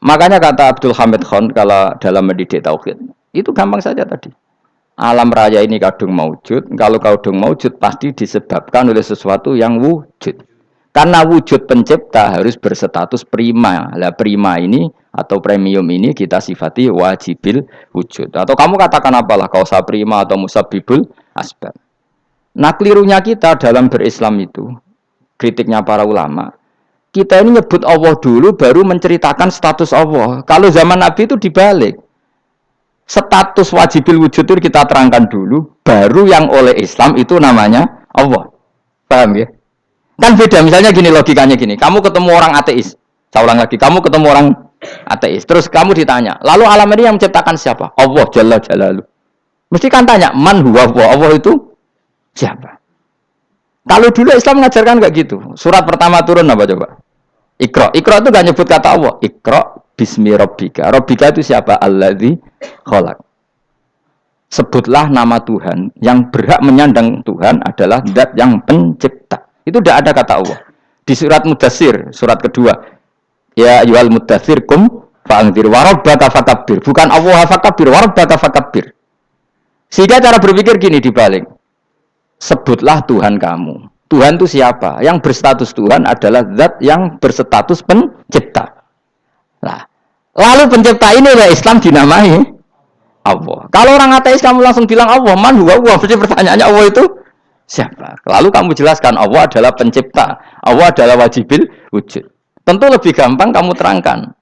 makanya kata Abdul Hamid Khan kalau dalam mendidik tauhid, itu gampang saja tadi. Alam raya ini kadung maujud, kalau kadung maujud pasti disebabkan oleh sesuatu yang wujud. Karena wujud pencipta harus berstatus prima. Lah prima ini atau premium ini kita sifati wajibil wujud. Atau kamu katakan apalah kausa prima atau musabibul asbab. Nah kelirunya kita dalam berislam itu, kritiknya para ulama, kita ini nyebut Allah dulu baru menceritakan status Allah. Kalau zaman Nabi itu dibalik. Status wajibil wujud itu kita terangkan dulu, baru yang oleh Islam itu namanya Allah. Paham ya? Kan beda, misalnya gini logikanya gini, kamu ketemu orang ateis, saya ulang lagi, kamu ketemu orang ateis, terus kamu ditanya, lalu alam ini yang menciptakan siapa? Allah Jalla Jalaluh. Mesti kan tanya, man huwa Allah itu siapa? Kalau dulu Islam mengajarkan kayak gitu, surat pertama turun apa coba? Iqra. Iqra itu gak nyebut kata Allah. Iqra bismi rabbika. Rabbika itu siapa? Alladzi khalaq. Sebutlah nama Tuhan. Yang berhak menyandang Tuhan adalah zat yang pencipta. Itu tidak ada kata Allah. Di surat Mudatsir, surat kedua. Ya ayyuhal mudatsir kum fa'anzir wa rabbaka fakabbir. Bukan Allah fakabbir, wa rabbaka fakabbir. Sehingga cara berpikir gini dibalik. Sebutlah Tuhan kamu. Tuhan itu siapa? Yang berstatus Tuhan adalah zat yang berstatus pencipta. Nah, lalu pencipta ini oleh Islam dinamai Allah. Kalau orang ateis kamu langsung bilang Allah, man huwa Allah. Berarti pertanyaannya Allah itu siapa? Lalu kamu jelaskan Allah adalah pencipta. Allah adalah wajibil wujud. Tentu lebih gampang kamu terangkan.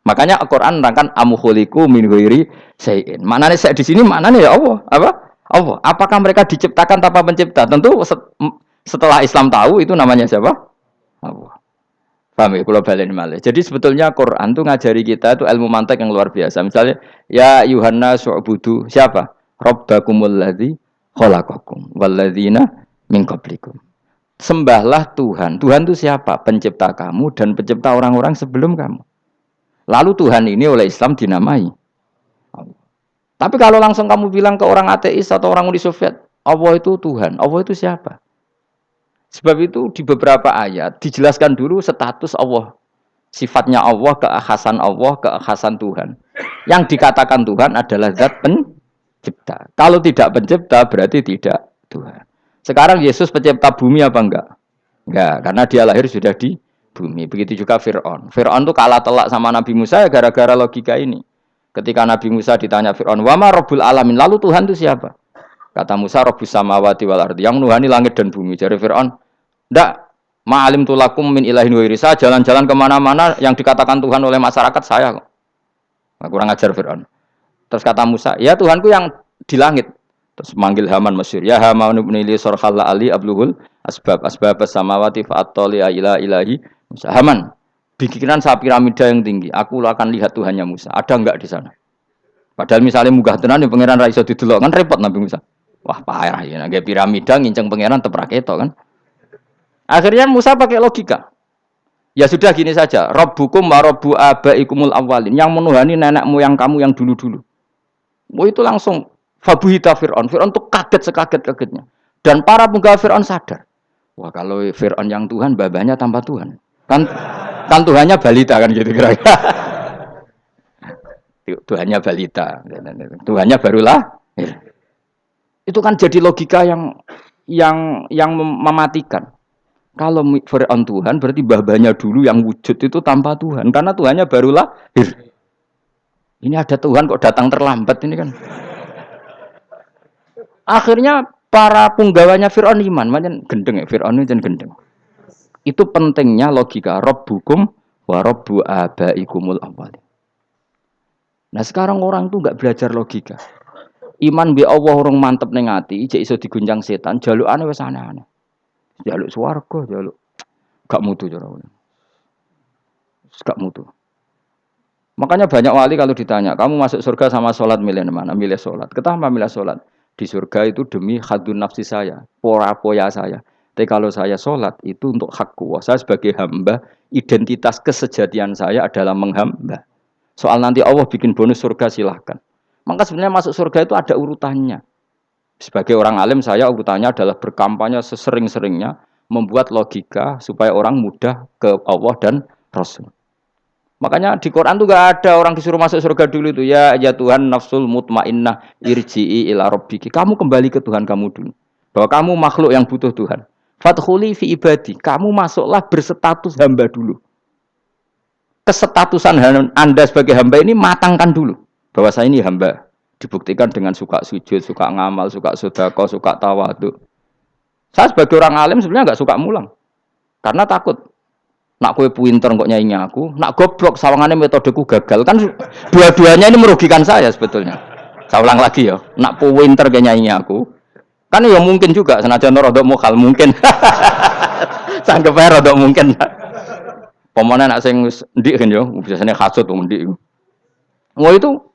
Makanya Al-Qur'an menerangkan amukholiku min ghairi syai'in. Maknanya saya di sini maknanya ya Allah. Apa? Allah. Apakah mereka diciptakan tanpa pencipta? Tentu setelah Islam tahu itu namanya siapa? Allah. Paham ya? Kalau balen malih. Jadi sebetulnya Quran tuh ngajari kita itu ilmu mantek yang luar biasa. Misalnya ya Yuhanna su'budu siapa? Rabbakumul ladzi khalaqakum walladzina min qablikum. Sembahlah Tuhan. Tuhan itu siapa? Pencipta kamu dan pencipta orang-orang sebelum kamu. Lalu Tuhan ini oleh Islam dinamai Allah. Tapi kalau langsung kamu bilang ke orang ateis atau orang Uni Soviet, Allah itu Tuhan. Allah itu siapa? Sebab itu di beberapa ayat dijelaskan dulu status Allah. Sifatnya Allah, keakhasan Tuhan. Yang dikatakan Tuhan adalah zat pencipta. Kalau tidak pencipta berarti tidak Tuhan. Sekarang Yesus pencipta bumi apa enggak? Enggak, karena dia lahir sudah di bumi. Begitu juga Fir'aun. Fir'aun itu kalah telak sama Nabi Musa ya gara-gara logika ini. Ketika Nabi Musa ditanya Fir'aun, "Wa ma rabbul alamin?" Lalu Tuhan itu siapa? Kata Musa, Rabbus samawati wal ardi, yang menuhani langit dan bumi. Jadi Fir'aun, ndak, ma'alim tulakum min ilahin wairi. Saya jalan-jalan kemana-mana yang dikatakan Tuhan oleh masyarakat saya kok. Nah, kurang ajar Fir'aun. Terus kata Musa, ya Tuhanku yang di langit. Terus manggil Haman Mesir, ya Haman ibnili sorhalla ali abluhul asbab samawati fa'attoli ila ilahi Musa. Haman, bikinan saya piramida yang tinggi, aku akan lihat Tuhannya Musa. Ada enggak di sana? Padahal misalnya munggah tenan yang pangeran ra iso didelok kan repot Nabi Musa. Wah parah ya, nggak piramida nginceng pangeran teprak itu kan. Akhirnya Musa pakai logika. Ya sudah gini saja, Rabbukum wa Rabbu abaikumul awwalin, yang menuhani nenek moyang kamu yang dulu-dulu. Oh itu langsung fabuhita Fir'aun. Fir'aun tuh kaget sekaget-kagetnya. Dan para penggawa Fir'aun sadar. Wah kalau Fir'aun yang Tuhan, babanya tanpa Tuhan. Kan Tuhannya balita kan gitu kira-kira. Tuhannya balita. Tuhannya barulah. Itu kan jadi logika yang mematikan. Kalau Fir'aun Tuhan berarti babanya dulu yang wujud itu tanpa Tuhan. Karena Tuhannya baru lahir. Ini ada Tuhan kok datang terlambat ini kan. Akhirnya para punggawanya Fir'aun iman. Macam gendeng ya, Fir'aun itu gendeng. Itu pentingnya logika. Rabbukum wa Rabbu abaikumul awwalin. Nah sekarang orang tuh nggak belajar logika. Iman bi Allah orang mantep ning ati, jek iso diguncang setan, jalukane wis aneh-aneh. Jaluk swarga, jaluk gak mutu cara. Gak mutu. Makanya banyak wali kalau ditanya, kamu masuk surga sama sholat milih mana? Milih sholat. Kenapa milih sholat? Di surga itu demi khadun nafsi saya, poya saya. Tapi kalau saya sholat itu untuk hakku. Saya sebagai hamba, identitas kesejatian saya adalah menghamba. Soal nanti Allah bikin bonus surga silahkan. Maka sebenarnya masuk surga itu ada urutannya. Sebagai orang alim saya urutannya adalah berkampanye sesering-seringnya, membuat logika supaya orang mudah ke Allah dan Rasul. Makanya di Quran tuh gak ada orang disuruh masuk surga dulu itu. Ya Tuhan nafsul mutmainnah irji'i ila rabbiki. Kamu kembali ke Tuhan kamu dulu. Bahwa kamu makhluk yang butuh Tuhan. Fadkhuli fi ibadi. Kamu masuklah berstatus hamba dulu. Kesetatusan Anda sebagai hamba ini matangkan dulu. Bahwa saya ini hamba. Dibuktikan dengan suka sujud, suka ngamal, suka sedekah, suka tawadhu. Saya sebagai orang alim sebenarnya gak suka mulang. Karena takut. Nak kue pinter kok nyanyi aku, nak goblok sawangannya metodeku gagal. Kan dua-duanya ini merugikan saya sebetulnya. Saya ulang lagi ya, nak pinter kayak nyanyi aku. Kan ya mungkin juga senajan rodok mokal mungkin. Sanggep ae rodok mungkin. Pemane nak sing ndik kan yo, biasanya hasud wong ndik. Wah itu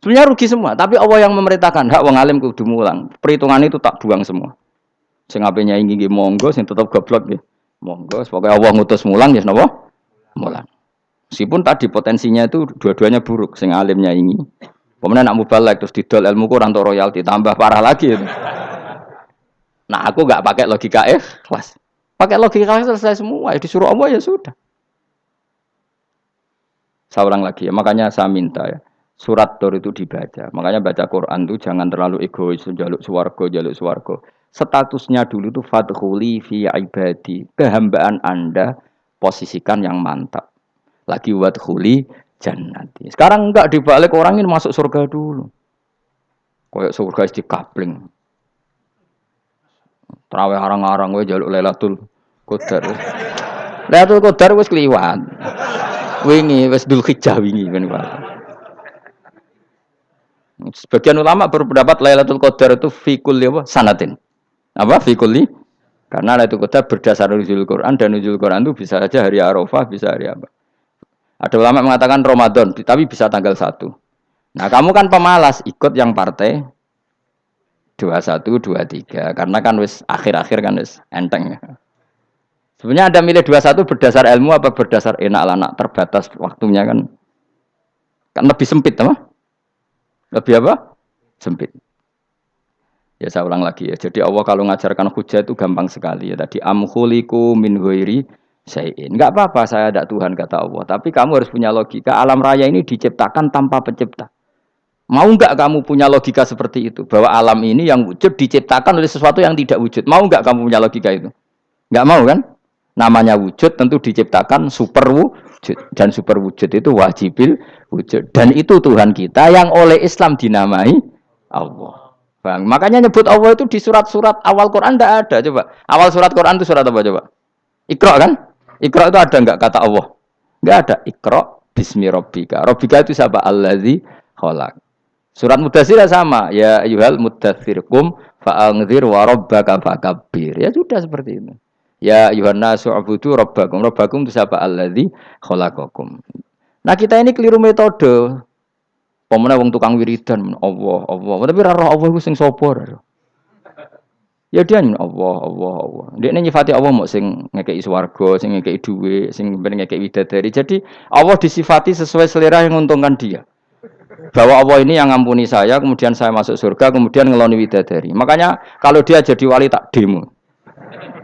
sebenarnya rugi semua, tapi Allah yang memerintahkan hak wong alim kudu mulang. Perhitungan itu tak buang semua. Sing ape nyanyi nggih monggo, sing tetep goblok nggih. Monggo, pokoknya Allah ngutus mulang ya napa? Mulang. Meskipun tadi potensinya itu dua-duanya buruk, sing alimnya ini. Pemenang nak mubalek terus didol ilmu kurang untuk royalti, tambah parah lagi. Nah aku nggak pakai logika kelas. Pakai logika selesai semua, ya disuruh Allah ya sudah. Saya ulang lagi ya, makanya saya minta ya. Surat Tur itu dibaca. Makanya baca Quran itu jangan terlalu egois, jaluk swarga. Statusnya dulu itu fadkhuli fi ibadi. Kehambaan Anda posisikan yang mantap. Lagi wadkhuli jannati. Sekarang enggak dibalik orang ini masuk surga dulu. Kayak surga di kapling. Terawih arang-arang we jaluk Lailatul Qadar. Lailatul Qadar wis kliwat. Wingi wis Dzulhijjah wingi ben Pak. Sebagian ulama berpendapat Lailatul Qadar itu fi kulli sanatin. Apa fi kulli? Karena Lailatul Qadar berdasar nuzul Quran dan nuzul Quran itu bisa saja hari Arafah, bisa hari apa. Ada ulama mengatakan Ramadan, tapi bisa tanggal 1. Nah, kamu kan pemalas ikut yang partai 21, 23 karena kan wis akhir-akhir kan wis enteng. Sebenarnya Anda milih 21 berdasar ilmu apa berdasar enak lanak terbatas waktunya kan? Kan lebih sempit, apa? Lebih apa? Sempit. Ya saya ulang lagi ya. Jadi Allah kalau ngajarkan hujah itu gampang sekali ya. Tadi amkhuliku min ghairi syai'in. Enggak apa-apa saya ada Tuhan kata Allah, tapi kamu harus punya logika. Alam raya ini diciptakan tanpa pencipta. Mau enggak kamu punya logika seperti itu? Bahwa alam ini yang wujud diciptakan oleh sesuatu yang tidak wujud. Mau enggak kamu punya logika itu? Enggak mau kan? Namanya wujud tentu diciptakan super wujud. Dan super wujud itu wajibil wujud. Dan itu Tuhan kita yang oleh Islam dinamai Allah. Bang, makanya nyebut Allah itu di surat-surat awal Quran tidak ada. Coba. Awal surat Quran itu surat apa coba? Iqra kan? Iqra itu ada enggak kata Allah? Enggak ada. Iqra bismi rabbika. Rabbika itu siapa? Allazi khalaq. Surat Mudatsir sama. Ya ayyuhal mudatsir qum fa'anzir wa rabbaka fakabbir. Ya sudah seperti itu. Ya ayyuhan nasu ubudu rabbakum. Rabbakum itu siapa? Allazi khalaqakum. Nah, kita ini keliru metode. Pemene wong tukang wiridan Allah. Tapi ora roh Allah iku sing sapa? Ya dia Allah. Dia nyifati Allah mau sing ngekei swarga, sing ngekei dhuwit, sing ngekei widadari. Jadi Allah disifati sesuai selera yang menguntungkan dia. Bahwa Allah ini yang ngampuni saya, kemudian saya masuk surga, kemudian ngeloni widadari. Makanya kalau dia jadi wali tak demo.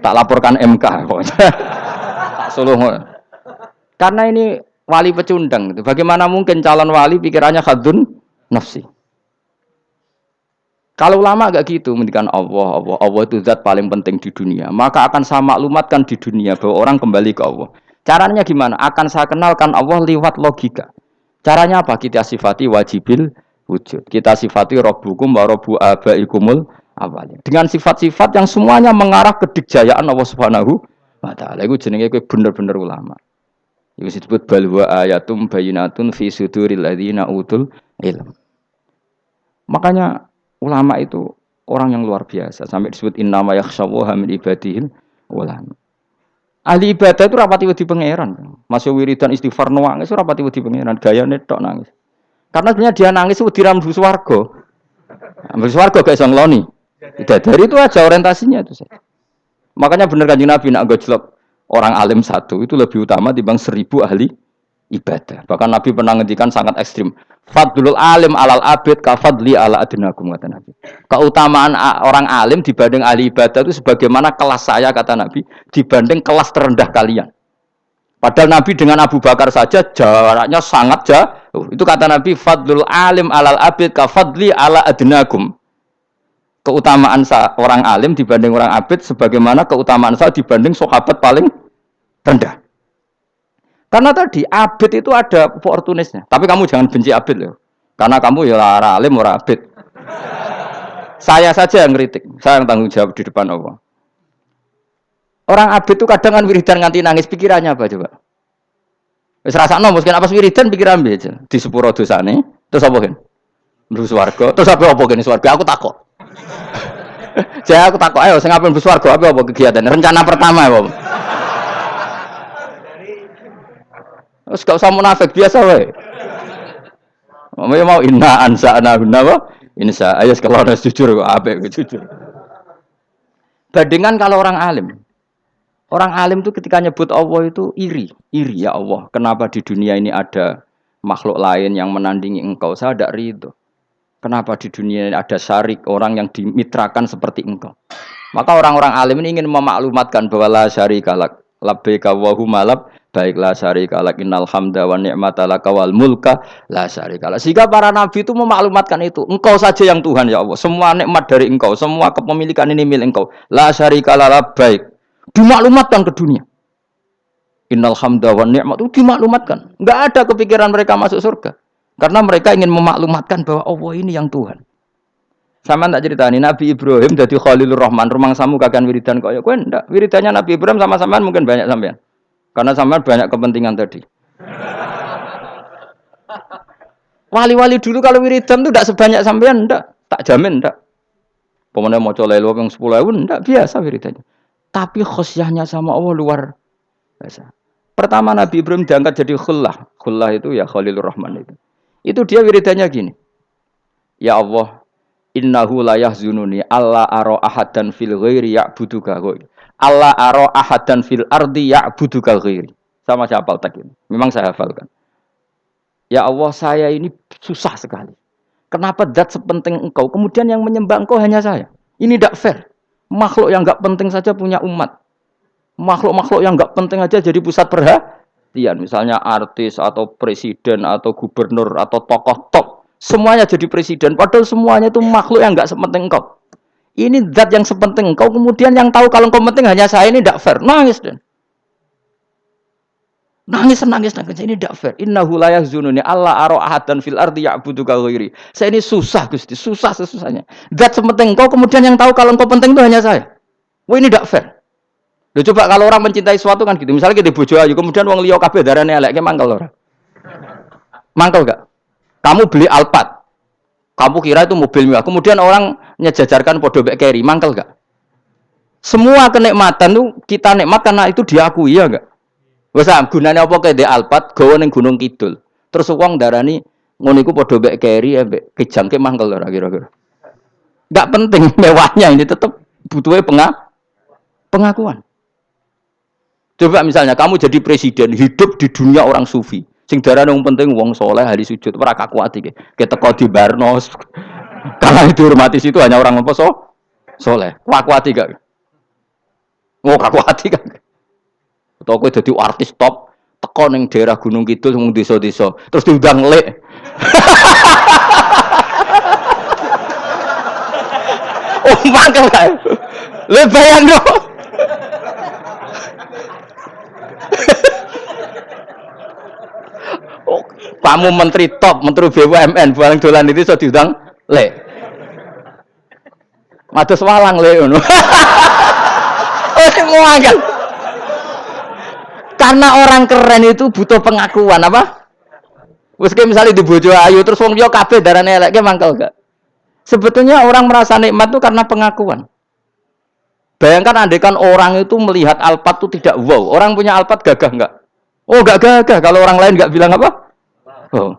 Tak laporkan MK. Tak suluh. Karena ini wali pecundang. Bagaimana mungkin calon wali pikirannya khadun nafsi? Kalau ulama agak gitu, mendikan Allah itu zat paling penting di dunia. Maka akan saya maklumatkan di dunia bahwa orang kembali ke Allah. Caranya gimana? Akan saya kenalkan Allah lewat logika. Caranya apa? Kita sifati wajibil wujud. Kita sifati Rabbukum wa Rabbu abaikumul awalin. Dengan sifat-sifat yang semuanya mengarah ke dikjayaan Allah Subhanahu wa taala. Iku jenenge kowe bener-bener ulama. Iku disebut balwa ayatum bayinatun fi suduril ladzina utul ilm. Makanya ulama itu orang yang luar biasa. Sampai disebut innama yakhshawaha min ibadihil ulama. Ahli ibadah itu rapati wedi pangeran. Masuk wiridan istighfar nangis rapati wedi pangeran, gayane tok nangis. Karena sebenarnya dia nangis wedi rambu swarga. Rambu swarga gak iso ngloni. Dari itu aja orientasinya itu saja. Makanya bener Kanjeng Nabi nak gojlok orang alim satu itu lebih utama dibanding 1000 ahli ibadah. Bahkan Nabi pernah ngendikan sangat ekstrim. Fadlul alim alal abid ka fadli ala adnakum kata Nabi. Keutamaan orang alim dibanding ahli ibadah itu sebagaimana kelas saya kata Nabi dibanding kelas terendah kalian. Padahal Nabi dengan Abu Bakar saja jaraknya sangat jauh. Itu kata Nabi fadlul alim alal abid ka fadli ala adnakum. Keutamaan orang alim dibanding orang abid sebagaimana keutamaan saya dibanding sahabat paling rendah. Karena tadi abid itu ada opportunisnya. Tapi kamu jangan benci abid loh. Karena kamu ya orang alim orang abid. Saya saja yang kritik, saya yang tanggung jawab di depan Allah. Orang abid itu kadang kan wiridan nganti nangis, pikirannya apa coba? Wis rasakno mungkin apa wiridan pikiran aja. Di sepuro dosane, terus apa kan? Mlebu swarga, terus apa kene swarga? Aku takok. Jadi aku takut, ayo sing ngapain bus warga apa kegiatan? Rencana pertama apa? Terus gak usah munafik biasa wae. Mau inna ansa'na apa? Insa, ayo kalau harus jujur kok apik jujur. Bandingan kalau orang alim. Orang alim itu ketika nyebut Allah itu iri ya Allah. Kenapa di dunia ini ada makhluk lain yang menandingi engkau? Saya tidak ridho. Kenapa di dunia ini ada syarik orang yang dimitrakan seperti engkau? Maka orang-orang alim ini ingin memaklumatkan bahwa la syarika lak labbaika wa huma lab baiklah syarika lak innal hamda wa ni'mata laka wal mulka la syarika lak. Sehingga para nabi itu memaklumatkan itu. Engkau saja yang Tuhan ya Allah. Semua nikmat dari engkau, semua kepemilikan ini milik engkau. La syarika lak labbaik. Dimaklumatkan ke dunia. Innal hamda wa ni'mat itu dimaklumatkan. Enggak ada kepikiran mereka masuk surga. Karena mereka ingin memaklumatkan bahwa Allah ini yang Tuhan. Sama tak ceritani Nabi Ibrahim jadi Khalilur Rahman, rumang samu kakan wiridan kok ya kowe ndak. Wiridannya Nabi Ibrahim sama sampean mungkin banyak sampean. Karena sampean banyak kepentingan tadi. Wali-wali dulu kalau wiridan itu ndak sebanyak sampean ndak, tak jamin ndak. Pemene maca lelo ping 10.000 ndak biasa wiridannya. Tapi khosyahnya sama Allah luar biasa. Pertama Nabi Ibrahim diangkat jadi khullah. Khullah itu ya Khalilur Rahman itu. Itu dia wiridannya gini. Ya Allah, innahu la yahzununi alla ara ahadan fil ghairi ya'buduka ghairi. Alla ara ahadan fil ardi ya'buduka ghairi. Sama saya hafal tak ini. Memang saya hafalkan. Ya Allah, saya ini susah sekali. Kenapa zat sepenting engkau, kemudian yang menyembah engkau hanya saya? Ini tidak fair. Makhluk yang enggak penting saja punya umat. Makhluk-makhluk yang enggak penting aja jadi pusat perhatian. Misalnya artis atau presiden atau gubernur atau tokoh top. Semuanya jadi presiden. Padahal semuanya itu makhluk yang enggak sepenting engkau. Ini zat yang sepenting engkau. Kemudian yang tahu kalau engkau penting hanya saya, ini tidak fair. Nangis dan nangis. Ini tidak fair. Innahu la yahzununi alla ara ahadan fil ardi ya'buduka ghairi. Saya ini susah Gusti. Susah sesusahnya. Zat sepenting engkau. Kemudian yang tahu kalau engkau penting itu hanya saya. Wah ini tidak fair. Loh, coba kalau orang mencintai sesuatu kan gitu. Misalnya kita bojo ayu, kemudian wong liya kabeh darane elek, mangkel ora? Mangkel enggak? Kamu beli Alphard. Kamu kira itu mobil mewah. Kemudian orang nyejajarkan podo mek keri, mangkel enggak? Semua kenikmatan itu kita nikmat karena itu diakui ya enggak? Wes gunane apa kaya ndek Alphard gawa ning Gunung Kidul. Terus wong darani ngono iku podo mek keri ambek kejangke mangkel ora kira-kira. Enggak penting mewahnya ini tetap butuhnya pengakuan. Coba misalnya kamu jadi presiden, hidup di dunia orang sufi. Sing darane wong penting wong saleh ahli sujud, ora kaku ati ke. Keteko di Barnos. Karena dihormati situ hanya orang apa saleh. Kaku ati gak? Oh, kaku ati kan. Atau kowe dadi artis top, teko ning daerah Gunung Kidul mung desa-desa, terus diundang lek. Oh, mangkel kae. Le bayang dong. Oh, kamu menteri top, menteri BUMN, barang dolan itu sudah diundang, le. Mados walang le ngono. Oh, semua kan. Karena orang keren itu butuh pengakuan apa? Wes misalnya di bojo ayu terus wong liya kabeh darane elek ki mangkel gak? Sebetulnya orang merasa nikmat itu karena pengakuan. Bayangkan andekan orang itu melihat Alphard itu tidak wow. Orang punya Alphard gagah enggak? Oh, enggak gagah kalau orang lain enggak bilang apa? Oh.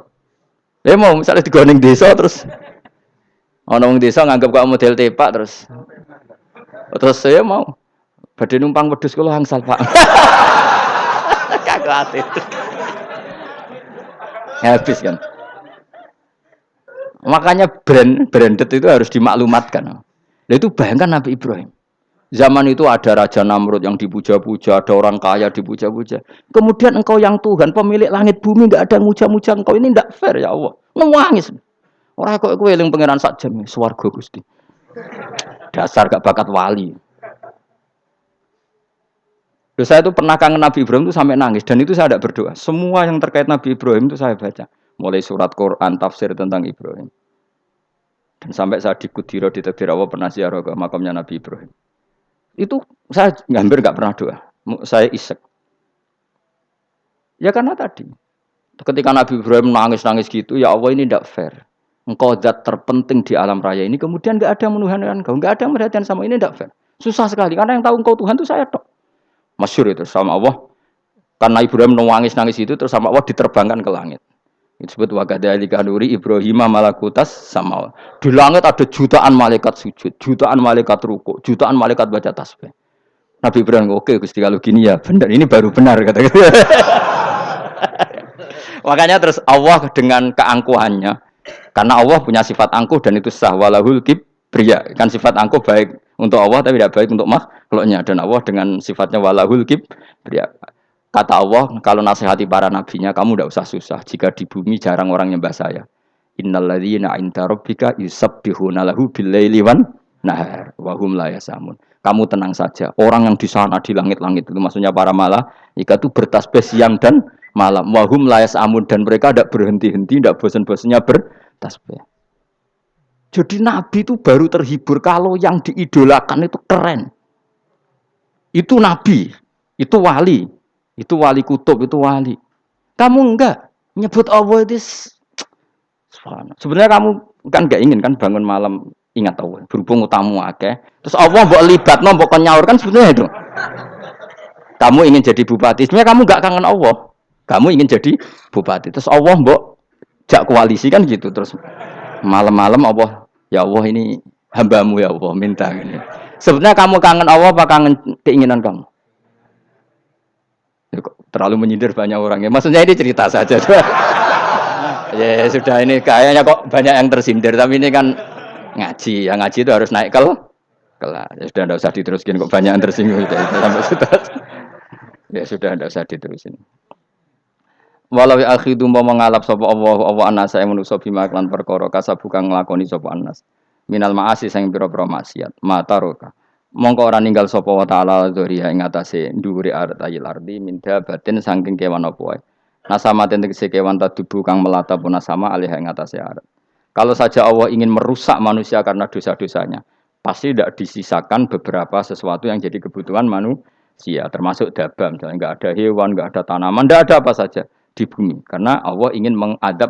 Mau misalnya di goning desa terus ana wong desa nganggap kok model tepak terus saya mau Badhe numpang wedhus kula angsal, Pak. Kakuatir. Habis kan. Makanya branded itu harus dimaklumatkan. Nah itu bayangkan Nabi Ibrahim. Zaman itu ada Raja Namrud yang dipuja-puja, ada orang kaya dipuja-puja. Kemudian engkau yang Tuhan, pemilik langit bumi, enggak ada muja-muja engkau. Ini enggak fair ya Allah. Nangis. Orang kok kowe eling pangeran sak jam, swarga Gusti. Dasar gak bakat wali. Saya itu pernah kangen Nabi Ibrahim itu sampai nangis dan itu saya tidak berdoa. Semua yang terkait Nabi Ibrahim itu saya baca. Mulai surat Quran, tafsir tentang Ibrahim. Dan sampai saat di Kudiro di Takdir Allah pernah ziarah ke makamnya Nabi Ibrahim. Itu saya hampir nggak pernah doa. Saya isek. Ya karena tadi. Ketika Nabi Ibrahim nangis-nangis gitu, ya Allah ini tidak fair. Engkau zat terpenting di alam raya ini. Kemudian nggak ada menuhankan engkau. Nggak ada perhatian sama ini tidak fair. Susah sekali. Karena yang tahu engkau Tuhan itu saya tok. Masyhur itu sama Allah. Karena Ibrahim nangis-nangis itu terus sama Allah diterbangkan ke langit. Itu disebut wakadzalika nuri Ibrahim malakutas sama. Di langit ada jutaan malaikat sujud, jutaan malaikat rukuk, jutaan malaikat baca tasbih. Nabi Ibrahim oke Gusti kalau gini ya benar, ini baru benar kata. Makanya terus Allah dengan keangkuhannya, karena Allah punya sifat angkuh dan itu sah walahul kibriya. Kan sifat angkuh baik untuk Allah tapi tidak baik untuk makhluknya, dan Allah dengan sifatnya walahul kibriya. Kata Allah, kalau nasihati para nabinya, kamu tidak usah susah. Jika di bumi jarang orang nyembah saya. Innalladzina 'inda rabbika yusabbihuna lahu bil-laili wan nahar wa hum la yasamun. Kamu tenang saja. Orang yang di sana di langit-langit itu maksudnya para malaikat itu bertasbih siang dan malam. Wa hum la yasamun, dan mereka tidak berhenti-henti, tidak bosan-bosannya bertasbih. Jadi nabi itu baru terhibur kalau yang diidolakan itu keren. Itu nabi, itu wali. Itu wali kutub, itu wali. Kamu enggak nyebut Allah itu sebenarnya kamu kan enggak ingin kan bangun malam ingat Allah. Berhubung utamu akeh. Terus Allah mbok libatno, mbok nyaur kan sebenarnya itu. Kamu ingin jadi bupati, sebenarnya kamu enggak kangen Allah. Kamu ingin jadi bupati. Terus Allah mbok jak koalisi kan gitu. Terus malam-malam Allah, ya Allah ini hambamu ya Allah, minta ini. Sebenarnya kamu kangen Allah apa kangen keinginan kamu? Terlalu menyindir banyak orang ya. Maksudnya ini cerita saja. Ya sudah, ini kayaknya kok banyak yang tersindir. Tapi ini kan ngaji. Yang ngaji itu harus naik kelas. Ya sudah, tidak usah diteruskin. Kok banyak yang tersinggung. Ya sudah, tidak usah diterusin. Walau akhidu mau mengalap sapa Allah anasa yang manusa bima klan perkara kasabu kang nglakoni sapa anas. Minal maasi sing pira-pira maksiat. Mataroka. Mongko ora ninggal sapa wa taala dzuriya ing atase dhuwure artayil ardi minda batin saking kewan apa wae. Nasama tegese kewan tadubu kang melata pun sama alih ing atase arat. Kalau saja Allah ingin merusak manusia karena dosa-dosanya, pasti tidak disisakan beberapa sesuatu yang jadi kebutuhan manusia, termasuk dabam, misalnya enggak ada hewan, enggak ada tanaman, enggak ada apa saja di bumi karena Allah ingin mengadab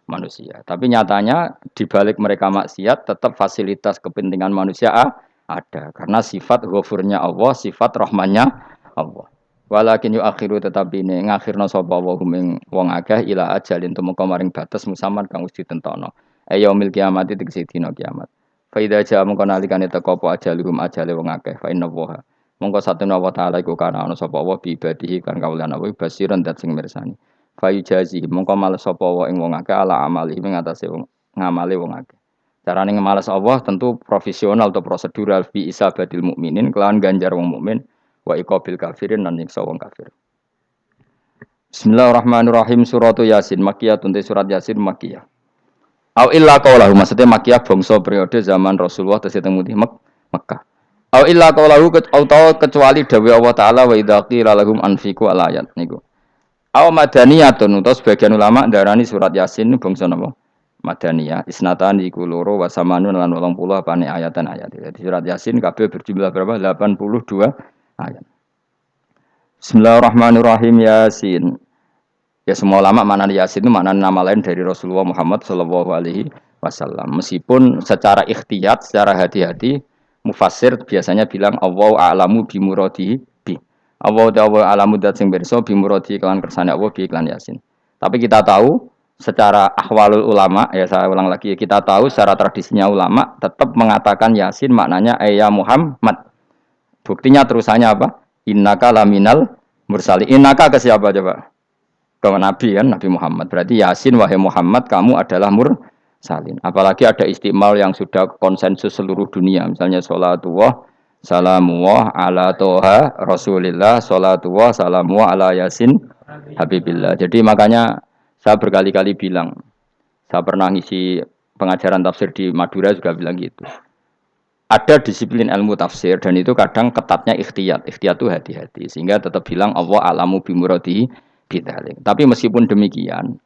manusia. Tapi nyatanya di balik mereka maksiat tetap fasilitas kepentingan manusia ada karena sifat ghafurnya Allah, sifat rahmannya Allah. Walakin yuakhiru tetapi ini ngakhirna sapa wa hum wong akeh ila ajalin tumeka maring batas musamman kang wis ditentono. Yaumil kiamat tegese dina kiamat. Fa idza jaa mongko nalikane teka apa ajaluhum ajale wong akeh fa inna wa mongko satuna wa taala iku kana ana sapa wa bi ibadihi kan kawulan apa basiran dat sing mirsani. Fa yujazi mongko males sapa wa ing wong akeh ala amali ing atase wong ngamale wong akeh. Carane ngemalas Allah tentu profesional atau prosedural fi isabatil mukminin kelawan ganjar wong mukmin wa iqabil kafirin lan nyiksa wong kafir. Bismillahirrahmanirrahim. Surat Yasin Makkiyah, surat Yasin Makkiyah. Au illa qaulahu maksudnya Makkiyah bangsa periode zaman Rasulullah tesih teng Mekah. Au illa qaulahu kecuali dawuh Allah taala wa idza qila lahum anfiqu alayat niku. Au madaniyatun utawa sebagian ulama ndarani surat Yasin bangsa napa? Madaniyah isnatan iku loro wa samanun lan 80 apane ayatan ayat. Jadi surat Yasin kabeh berjumlah berapa? 82 ayat. Bismillahirrahmanirrahim. Yasin. Ya semua ulama makna Yasin itu makna nama lain dari Rasulullah Muhammad sallallahu alaihi wasallam. Meskipun secara ikhtiyat, secara hati-hati mufassir biasanya bilang Allahu a'lamu bi muradihi bi. Allahu a'lamu dat sing pirsa bi muradihi kelan kersane Allah bi iklan Yasin. Tapi kita tahu secara ahwalul ulama, ya saya ulang lagi, kita tahu secara tradisinya ulama tetap mengatakan Yasin maknanya ya Muhammad. Buktinya terusannya apa? Innaka laminal mursalin. Innaka ke siapa coba? Ke Nabi kan, Nabi Muhammad. Berarti Yasin wahai Muhammad kamu adalah mursalin. Apalagi ada istimal yang sudah konsensus seluruh dunia. Misalnya sholatullah, salamullah ala toha rasulillah, sholatullah, salamullah ala Yasin habibillah. Jadi makanya saya berkali-kali bilang, saya pernah ngisi pengajaran tafsir di Madura juga bilang gitu. Ada disiplin ilmu tafsir dan itu kadang ketatnya ikhtiyat. Ikhtiyat itu hati-hati sehingga tetap bilang Allah alamu bimuradihi bidzalik. Tapi meskipun demikian,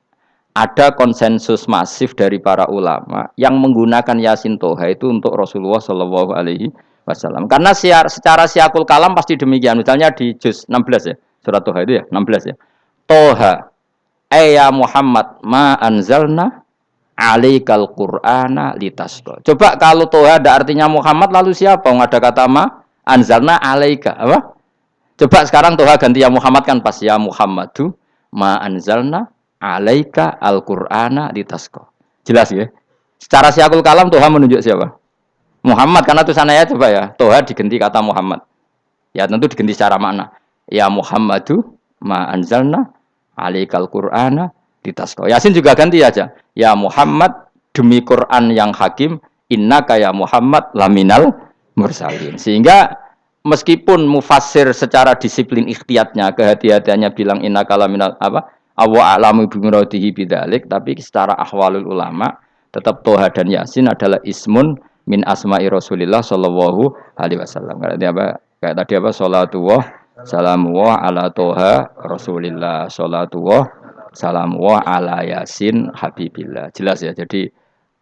ada konsensus masif dari para ulama yang menggunakan Yasin Toha itu untuk Rasulullah Shallallahu Alaihi Wasallam. Karena secara siakul kalam pasti demikian. Misalnya di juz 16 ya, surat Toha itu ya 16 ya. Toha, ya Muhammad ma anzalna alaikal Qur'ana litasqa. Coba kalau Toha ada artinya Muhammad lalu siapa? Ada kata ma anzalna alaika apa? Coba sekarang Toha ganti ya Muhammad kan pas ya Muhammadu ma anzalna alaika al-Qur'ana litasqa. Jelas ya? Secara siakul kalam Toha menunjuk siapa? Muhammad karena tulisannya coba ya. Toha diganti kata Muhammad. Ya tentu diganti secara makna. Ya Muhammadu ma anzalna alaikal Qur'ana litasqa. Yasin juga ganti aja. Ya Muhammad demi Quran yang hakim, innaka ya Muhammad laminal mursalin. Sehingga meskipun mufassir secara disiplin ikhtiyatnya, kehati-hatiannya bilang innaka laminal apa? Awa a'lamu bimuradihi bidzalik, tapi secara ahwalul ulama tetap Toha dan Yasin adalah ismun min asma'i Rasulillah sallallahu alaihi wasallam. Kayak tadi apa? Salatullah salamullah ala Toha Rasulillah, salatullah salam wa ala Yasin habibillah. Jelas ya. Jadi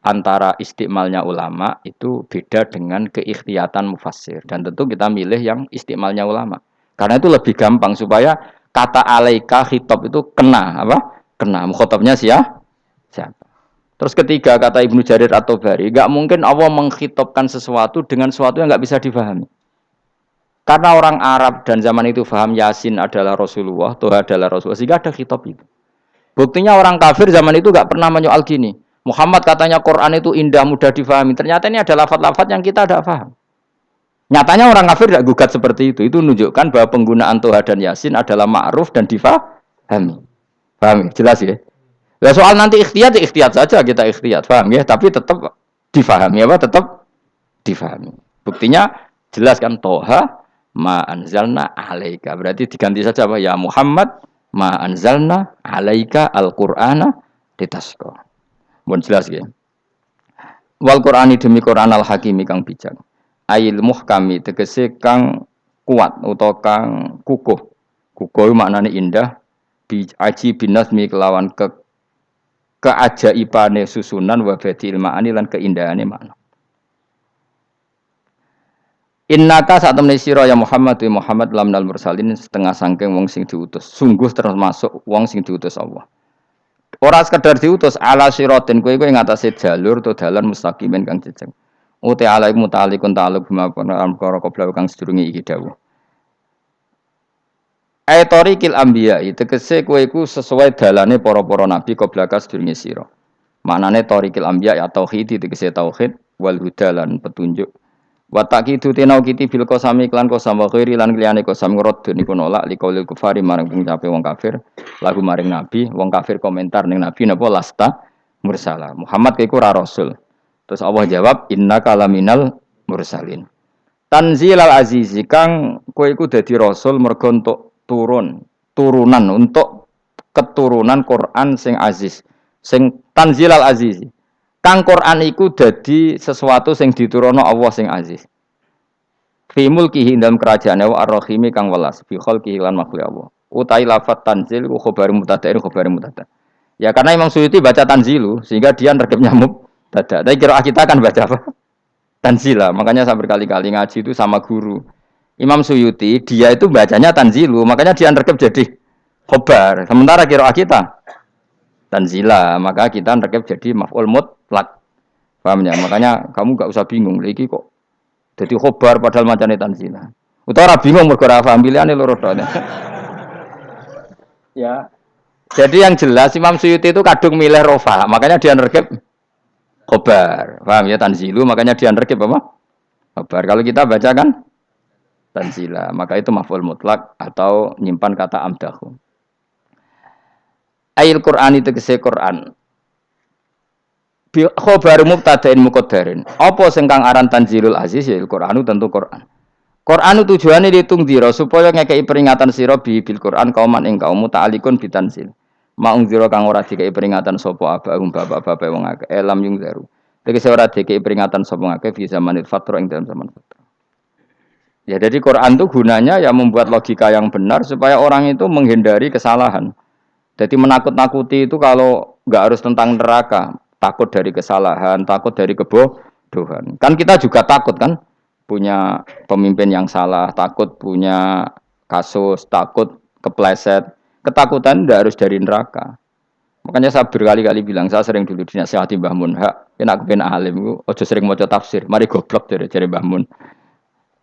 antara istimalnya ulama itu beda dengan keikhtiatan mufassir. Dan tentu kita milih yang istimalnya ulama. Karena itu lebih gampang supaya kata alaika khitab itu kena apa? Kena. Mukhatabnya siapa? Terus ketiga kata Ibnu Jarir At-Tabari, enggak mungkin Allah mengkhitabkan sesuatu dengan sesuatu yang enggak bisa difahami. Karena orang Arab dan zaman itu paham Yasin adalah Rasulullah, Toha adalah Rasulullah, sehingga ada khitab itu. Buktinya orang kafir zaman itu gak pernah menyoal gini. Muhammad katanya Quran itu indah, mudah difahami. Ternyata ini ada lafaz-lafaz yang kita tidak paham. Nyatanya orang kafir tidak gugat seperti itu. Itu menunjukkan bahwa penggunaan Toha dan Yasin adalah ma'ruf dan difahami. Paham ya? Jelas ya? Nah, soal nanti ikhtiyat saja kita ikhtiyat. Paham ya? Tapi tetap difahami. Apa? Tetap difahami. Buktinya jelas kan Toha ma anzalna alaika. Berarti diganti saja apa? Ya Muhammad ma anzalna alaika al-Qur'ana litasqa. Mun jelas ya. Wal Qur'ani demi Qur'an al-Hakimi kang bijak. Ail muhkami tegese kang kuat utawa kang kukuh. Kukuh maknane indah, bi aji binasmi kelawan keajaibane susunan wa badil ma'ani lan keindahane makna. Innaka saat temani sira ya Muhammad wa Muhammad lamnal mursalin setengah sangking wong sing diutus. Sungguh termasuk wong sing diutus Allah. Ora sekedar diutus ala siratin kowe ing atase jalur to dalan mustaqimin kang jejeg. Uti alaikum ta'alikun ta'aluk bima perkara qabla kang sedurunge iki dawuh. Aitorikil anbiya tegese kowe iku sesuai dalane para-para nabi qabla ka sedurunge sira. Maknane torikil anbiya ya tauhid tegese tauhid wal huda lan petunjuk. Wa taqidu tinau kiti bil qasami klan qasam wa ghairi lan liyane qasam ngrad niku nolak liqaulil kufari marang pengucape wong kafir lagu maring nabi wong kafir komentar ning nabi napa lasta mursala Muhammad iku ora rasul. Terus Allah jawab innaka laminal mursalin. Tanzilal azizi kang kowe iku dadi rasul mergo entuk turunan untuk keturunan Quran sing aziz sing tanzilal azizi. Kang Quran iku dadi sesuatu sing diturunno Allah sing aziz. Fi mulkihi dalam kerajaane wa ar-rahimi kang welas fi khalqihi lan makhluk Allah. Utai lafat tanzil ku khabar mubtada'in khabar mubtada'. Ya karena Imam Suyuti baca tanzilu sehingga dia nerkepnya mubtada'. Tapi kira kita kan baca apa? Tanzila. Makanya saya berkali-kali ngaji itu sama guru. Imam Suyuti dia itu bacanya tanzilu, makanya dia nerkep jadi khabar. Sementara kira kita tanzila, maka kita nerkep jadi maf'ul mutlak. Paham ya? Makanya kamu enggak usah bingung lagi kok jadi khobar padahal macane tanzila. Utawa bingung mergo ora paham pilihane loro tok. Ya. Jadi yang jelas Imam Suyuti itu kadung milih rofa, makanya dia nerkep khobar. Paham ya tanzilu, makanya dia nerkep apa? Khobar. Kalau kita baca kan tanzila. Maka itu maf'ul mutlak atau nyimpan kata amdahu. Ail Qur'an itu kese Qur'an. Bi khabar mubtada'in muqaddarin. Apa sing kang aran tanzilul aziz ya Qur'anu tentu Qur'an. Qur'anu tujuane ditungdira supaya ngekeki peringatan sira bil Qur'an kauman ing kaum muta'alikun bitanzil. Maung zira kang ora dikeki peringatan sapa abahum bapak-bapak wong akeh elam yung zaru. Tegese ora dikeki peringatan sapa akeh fi zamanil fatra ing dalam zaman fatra. Ya jadi Quran itu gunanya ya membuat logika yang benar supaya orang itu menghindari kesalahan. Jadi menakut-nakuti itu kalau nggak harus tentang neraka, takut dari kesalahan, takut dari kebodohan. Kan kita juga takut kan punya pemimpin yang salah, takut punya kasus, takut kepleset. Ketakutan tidak harus dari neraka. Makanya saya berkali-kali bilang, saya sering dulu dinasihati Mbah Mun, hak, enak kepen alim, ojo sering maca tafsir, mari goblok dari Mbah Mun.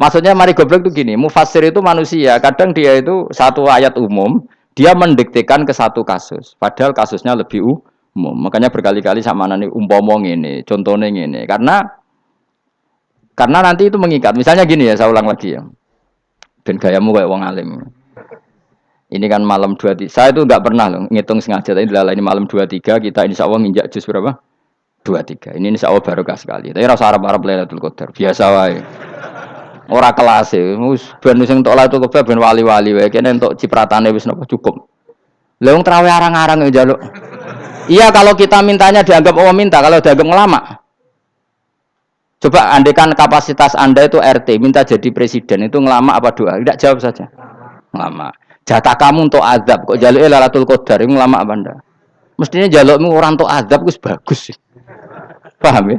Maksudnya mari goblok itu gini, mufassir itu manusia, kadang dia itu satu ayat umum, dia mendiktekan ke satu kasus, padahal kasusnya lebih umum. Makanya berkali-kali sama nani umpama ngene, contohnya ngene, karena nanti itu mengikat. Misalnya gini ya, saya ulang lagi ya. Ben gayamu kayak wong alim. Ini kan malam 23. Saya itu enggak pernah loh ngitung sengaja, tapi ini malam 23 kita insya Allah nginjak juz berapa? 23. Ini insya Allah barokah sekali. Tapi rasa Arab-Arab Lailatul Qadar, biasa wae. Ora kelas e, wis ben sing entuk Lailatul Qadar ben wali-wali wae, kene entuk cipratane wis napa cukup. Lah wong trawe arang-arang njaluk. Iya kalau kita mintanya dianggap minta, kalau dianggap ngelama. Coba andekan kapasitas Anda itu RT, minta jadi presiden, itu ngelama apa doa? Tidak, jawab saja. Ngelama. Jatah kamu untuk azab, kok jaluk Lailatul Qadar, itu ngelama apa Anda? Mestinya jalukmu orang untuk azab, itu bagus sih. Paham ya?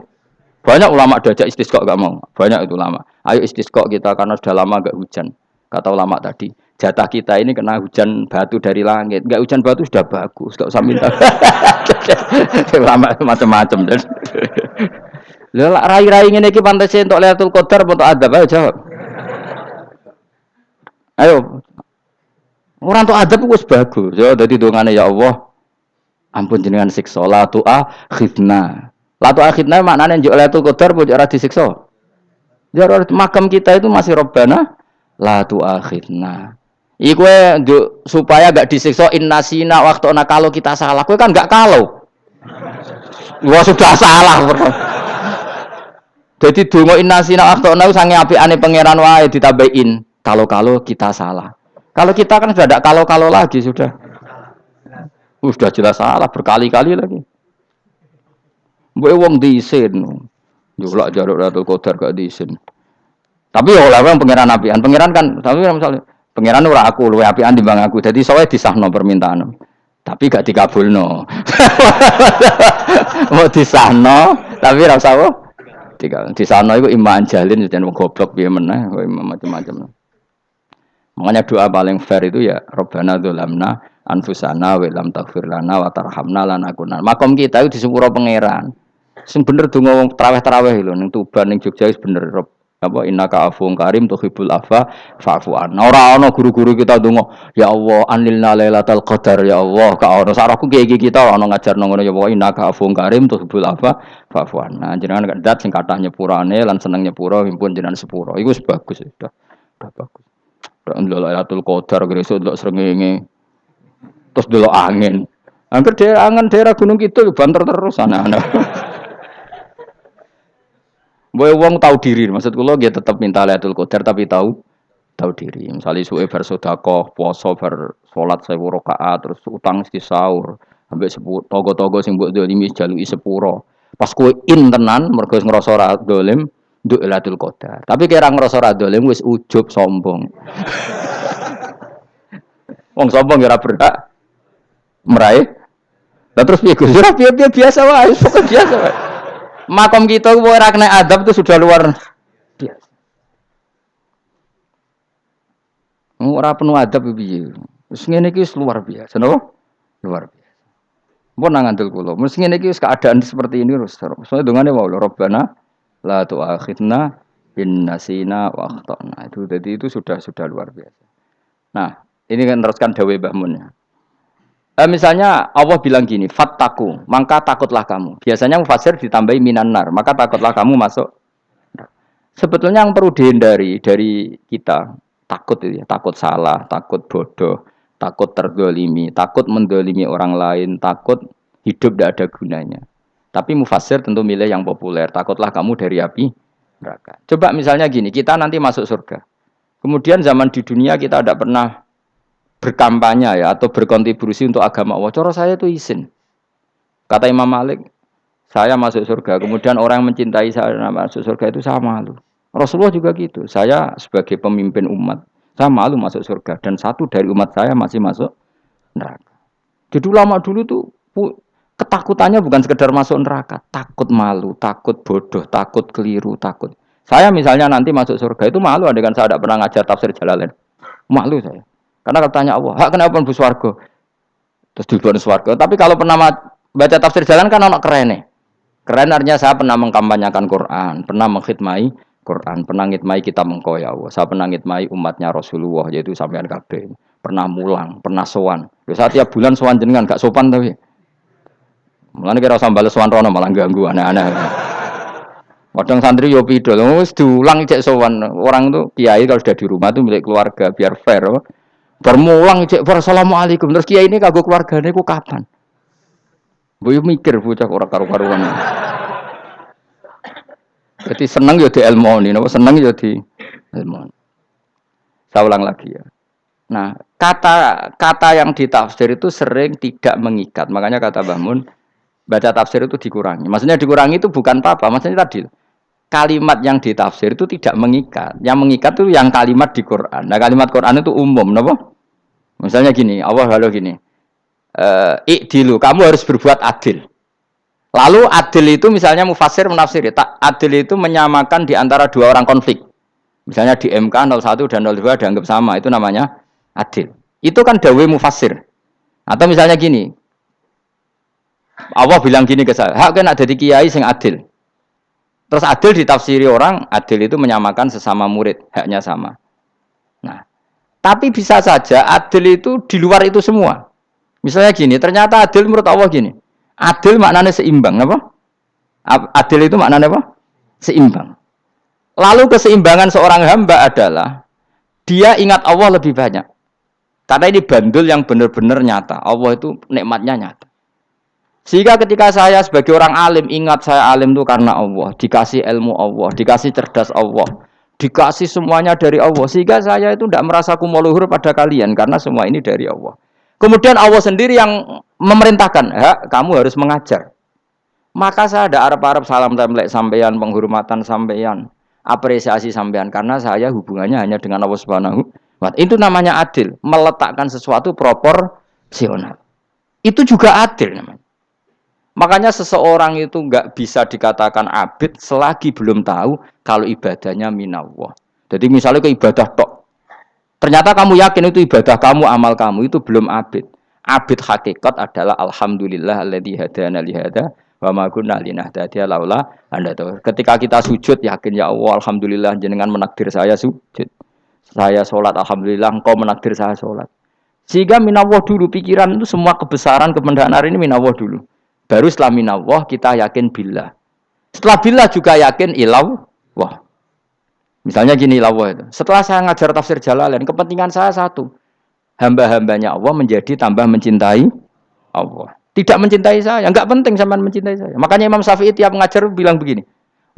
Banyak ulama diajak istisqa gak mau. Banyak itu ulama. Ayo istisqa kita karena sudah lama gak hujan. Kata ulama tadi, jatah kita ini kena hujan batu dari langit. Gak hujan batu sudah bagus, gak usah minta. Ulama macam-macam. Lah rai-rai ngene iki pantes entuk Lailatul Qadar untuk adab, ayo jawab. Ayo. Orang untuk adab wis bagus. Ya dadi dongane ya Allah. Ampun jenengan siksa la tu'akhidna. La tu'akhidna maknane njuk Lailatul Qadar mbok ora disiksa. Ya makam kita itu masih Rabbana la tu'akhidna. Iku supaya gak disiksa innasina waqtuna kalau kita salah. Kowe kan gak kalau. Wah sudah salah. Jadi donga innasina waqtuna sange apikane pangeran wae ditambahin. Kalau kita salah. Kalau kita kan sudah tidak kalau lagi sudah. Sudah jelas salah berkali-kali lagi. Mbok wong diisin. Yo lak jaruk Lailatul Qadar gak diisin. Tapi ya oleh wong pangeran apian. Pangeran kan tapi misalnya pangeran ora aku luwe apian timbang aku. Dadi sowe disahno permintaan. Tapi gak dikabulno. Mau disahno tapi ora usah di sana itu iman jalin dan goblok piye meneh macam-macam. Makanya doa paling fair itu ya Rabbana dzalamna anfusana wa lam taghfir lana wa tarhamna lanakunanna. Makom kita itu di sepuro pangeran. Sing bener donga wong traweh-traweh lho ning Tuban ning Jogja wis bener apa innaka afuwun karim tuhibbul afwa fa'fu anna. Ora ana guru-guru kita donga ya Allah anilna lailatul qadar ya Allah ka ono sarahku iki kita ana ngajarno ngono ya Allah innaka afuwun karim tuhibbul afwa fa'fu anna. Jenengan kandat sing kathah nyepurane lan seneng nyepuro himpun jenengan sepuro. Iku wis bagus sudah bagus. Lailatul qadar gresuk delok srengenge. Terus delok angin. Angger daerah Gunung Kidul banter terus ana-ana. Boy wong tahu diri, maksud kula nggih tetep minta Lailatul Qadar tapi tahu diri. Misalnya suwe bar sedekah, puasa bar salat 1000 rakaat, terus utang mesti sahur, ambek togo-togo sing mbok dolimi jaluki sepuro. Pas kowe tenan mergo ngrasa ora dolim, nduk Lailatul Qadar. Tapi kira ngrasa ora dolim wis ujub sombong. Wong sombong ora berhak meraih. Lah terus piye Gus? Ora piye-piye biasa wae, pokoke biasa wae. Makom kita ora kena adab itu sudah luar biasa. Ora penuh adab piye. Wis ngene iki luar biasa, napa? Luar biasa. Mbon nang ngandel kula. Wis ngene iki keadaan seperti ini terus. Soale dongane wae Rabbana la tu'akhidna in nasina wa akhtana. Itu jadi itu sudah luar biasa. Nah, ini kan teruskan dawuh Mbah Mun ya. Misalnya Allah bilang gini, fattaku, maka takutlah kamu. Biasanya mufassir ditambahi minan nar, maka takutlah kamu masuk. Sebetulnya yang perlu dihindari dari kita, takut itu ya, takut salah, takut bodoh, takut terdolimi, takut mendolimi orang lain, takut hidup tidak ada gunanya. Tapi mufassir tentu milih yang populer, takutlah kamu dari api neraka. Coba misalnya gini, kita nanti masuk surga. Kemudian zaman di dunia kita tidak pernah berkampanye ya atau berkontribusi untuk agama Allah. Cara saya itu izin. Kata Imam Malik, saya masuk surga. Kemudian orang yang mencintai saya masuk surga itu saya malu. Rasulullah juga gitu. Saya sebagai pemimpin umat, saya malu masuk surga. Dan satu dari umat saya masih masuk neraka. Jadi ulama dulu tuh ketakutannya bukan sekedar masuk neraka. Takut malu, takut bodoh, takut keliru, takut. Saya misalnya nanti masuk surga itu malu. Andaikan saya tidak pernah ngajar tafsir Jalalain. Malu saya. Karena kalau tanya Allah, hak kenapa pun swarga? Terus dibuat swarga. Tapi kalau pernah baca tafsir jalan kan anak keren nih. Keren artinya saya pernah mengkampanyakan Quran, pernah mengkhidmati Quran, pernah ngitmai kitab engkau ya Allah. Saya pernah ngitmai umatnya Rasulullah yaitu sampean kabeh. Pernah mulang, pernah sowan. Lho saya tiap bulan sowan jenengan gak sopan tapi. Mulane kira usah bales sowan rono malah ganggu anak-anak. Kadang santri yo pidol, wis diulang cek sowan. Orang tuh kiai kalau sudah di rumah tuh milik keluarga biar fair. Bermulang cek assalamualaikum terus kiai ini kagok keluargane ku kapan? Boyo mikir bocah ora karu-karuan. Jadi seneng yo di ilmoni, napa seneng yo di ilmoni. Saya ulang lagi ya. Nah, kata yang ditafsir itu sering tidak mengikat. Makanya kata Mbah Mun, baca tafsir itu dikurangi. Maksudnya dikurangi itu bukan apa-apa, maksudnya tadi kalimat yang ditafsir itu tidak mengikat. Yang mengikat itu yang kalimat di Quran. Nah, kalimat Quran itu umum, napa? Misalnya gini, Allah halo gini. Ikdilu, kamu harus berbuat adil. Lalu adil itu misalnya mufassir menafsiri, adil itu menyamakan di antara dua orang konflik. Misalnya di MK 01 dan 02 dianggap sama, itu namanya adil. Itu kan dawai mufassir. Atau misalnya gini, Allah bilang gini ke saya, hak kan ada di kiai sing adil. Terus adil ditafsiri orang, adil itu menyamakan sesama murid, haknya sama. Nah, tapi bisa saja adil itu di luar itu semua. Misalnya gini, ternyata adil menurut Allah gini. Adil maknanya seimbang, apa? Adil itu maknanya apa? Seimbang. Lalu keseimbangan seorang hamba adalah dia ingat Allah lebih banyak. Karena ini bandul yang benar-benar nyata. Allah itu nikmatnya nyata. Sehingga ketika saya sebagai orang alim ingat saya alim itu karena Allah, dikasih ilmu Allah, dikasih cerdas Allah, dikasih semuanya dari Allah. Sehingga saya itu tidak merasa kumuluhur pada kalian karena semua ini dari Allah. Kemudian Allah sendiri yang memerintahkan, kamu harus mengajar. Maka saya ada arep-arep salam templek sampeyan, penghormatan sampeyan, apresiasi sampeyan karena saya hubungannya hanya dengan Allah Subhanahu wa Ta'ala. Itu namanya adil, meletakkan sesuatu proporsional. Itu juga adil namanya. Makanya seseorang itu enggak bisa dikatakan abid selagi belum tahu kalau ibadahnya minallah. Jadi misalnya ke ibadah tok. Ternyata kamu yakin itu ibadah kamu, amal kamu itu belum abid. Abid hakikat adalah alhamdulillah alladzi hadana li hada wa ma kunna linahtadiya laula anda tahu. Ketika kita sujud yakin ya Allah alhamdulillah jenengan menakdir saya sujud. Saya salat alhamdulillah engkau menakdir saya salat. Sehingga minallah dulu pikiran itu semua kebesaran kemendahan ini minallah dulu. Baru setelah minallah kita yakin billah. Setelah billah juga yakin ilallah. Misalnya gini Allah itu. Setelah saya ngajar tafsir Jalalain, kepentingan saya satu. Hamba-hambanya Allah menjadi tambah mencintai Allah. Tidak mencintai saya, enggak penting sampean mencintai saya. Makanya Imam Syafi'i tiap ngajar bilang begini.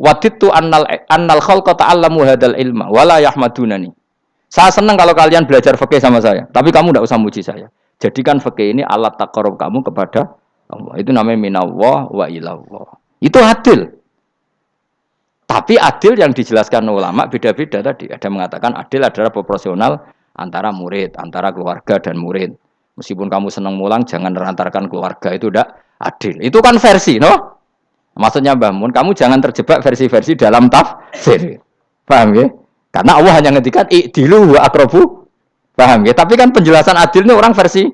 Wadittu annal khalqa ta'allamu hadzal ilma wala yahmadunani. Saya senang kalau kalian belajar fikih sama saya, tapi kamu enggak usah muji saya. Jadikan fikih ini alat taqarrub kamu kepada Allah. Itu namanya minallah wa ilallah. Itu adil. Tapi adil yang dijelaskan ulama beda-beda tadi. Ada mengatakan adil adalah proporsional antara murid, antara keluarga dan murid. Meskipun kamu senang mulang, jangan merantarkan keluarga. Itu tidak adil. Itu kan versi, no? Maksudnya Mbah Mun, kamu jangan terjebak versi-versi dalam tafsir. Paham ya? Karena Allah hanya ngendikan i'dilu wa aqrabu. Paham ya? Tapi kan penjelasan adil ini orang versi.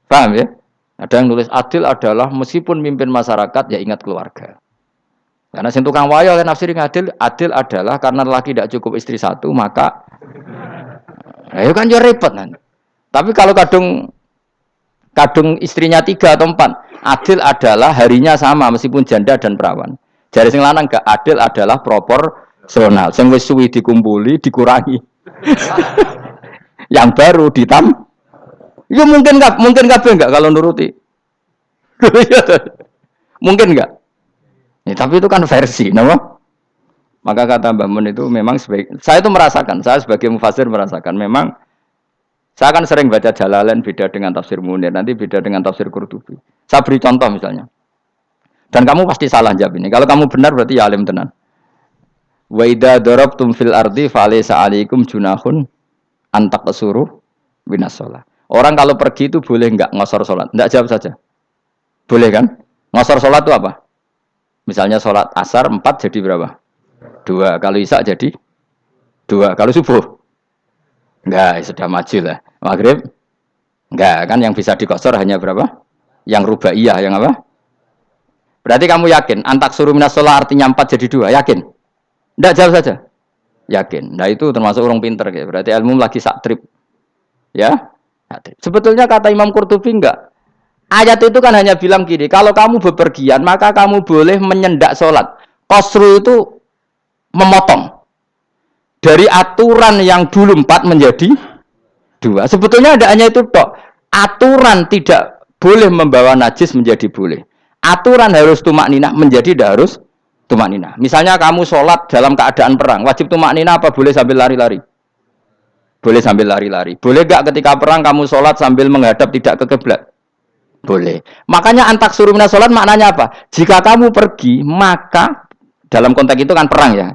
Paham ya? Ada yang nulis adil adalah meskipun mimpin masyarakat, ya ingat keluarga. Karena sing tukang wayo oleh nafsir adil adalah karena laki tidak cukup istri satu, maka ayo kan jadi repot nanti. Tapi kalau kadung istrinya 3 atau 4, adil adalah harinya sama meskipun janda dan perawan. Jari sing lanang gak adil adalah proporsional. Sing wis suwi dikumpuli dikurangi. Yang baru ya mungkin kabeh enggak kalau nuruti. Mungkin enggak? Ya, tapi itu kan versi, nama. Maka kata Mbak Mun itu memang saya itu merasakan, saya sebagai mufasir merasakan memang saya kan sering baca Jalalain beda dengan tafsir Munir, nanti beda dengan tafsir Qurtubi. Saya beri contoh misalnya. Dan kamu pasti salah jawab ini. Kalau kamu benar berarti ya alim tenan. Wa idza darabtum fil ardi falaysa 'alaikum junahun an taqsuru binas shalah. Orang kalau pergi itu boleh enggak ngosor salat? Enggak, jawab saja. Boleh kan? Ngosor salat itu apa? Misalnya salat asar 4 jadi berapa? 2. Kalau isya jadi 2. Kalau subuh enggak, sudah maju lah. Maghrib enggak, kan yang bisa dikosor hanya berapa? Yang rubaiyah, yang apa? Berarti kamu yakin antak suruh minas sholat artinya 4 jadi 2, yakin? Enggak, jawab saja. Yakin. Nah itu termasuk orang pinter ya. Berarti ilmu lagi sak trip. Ya. Sebetulnya kata Imam Qurtubi enggak. Ayat itu kan hanya bilang gini, kalau kamu bepergian maka kamu boleh menyendak sholat. Qasru itu memotong. Dari aturan yang dulu 4 menjadi 2. Sebetulnya ada hanya itu tok. Aturan tidak boleh membawa najis menjadi boleh. Aturan harus tumak ninah menjadi tidak harus tumak ninah. Misalnya kamu sholat dalam keadaan perang, wajib tumak ninah apa boleh sambil lari-lari? Boleh sambil lari-lari. Boleh gak ketika perang kamu sholat sambil menghadap tidak ke kiblat? Boleh. Makanya antak suruh minas sholat maknanya apa? Jika kamu pergi, maka dalam konteks itu kan perang ya.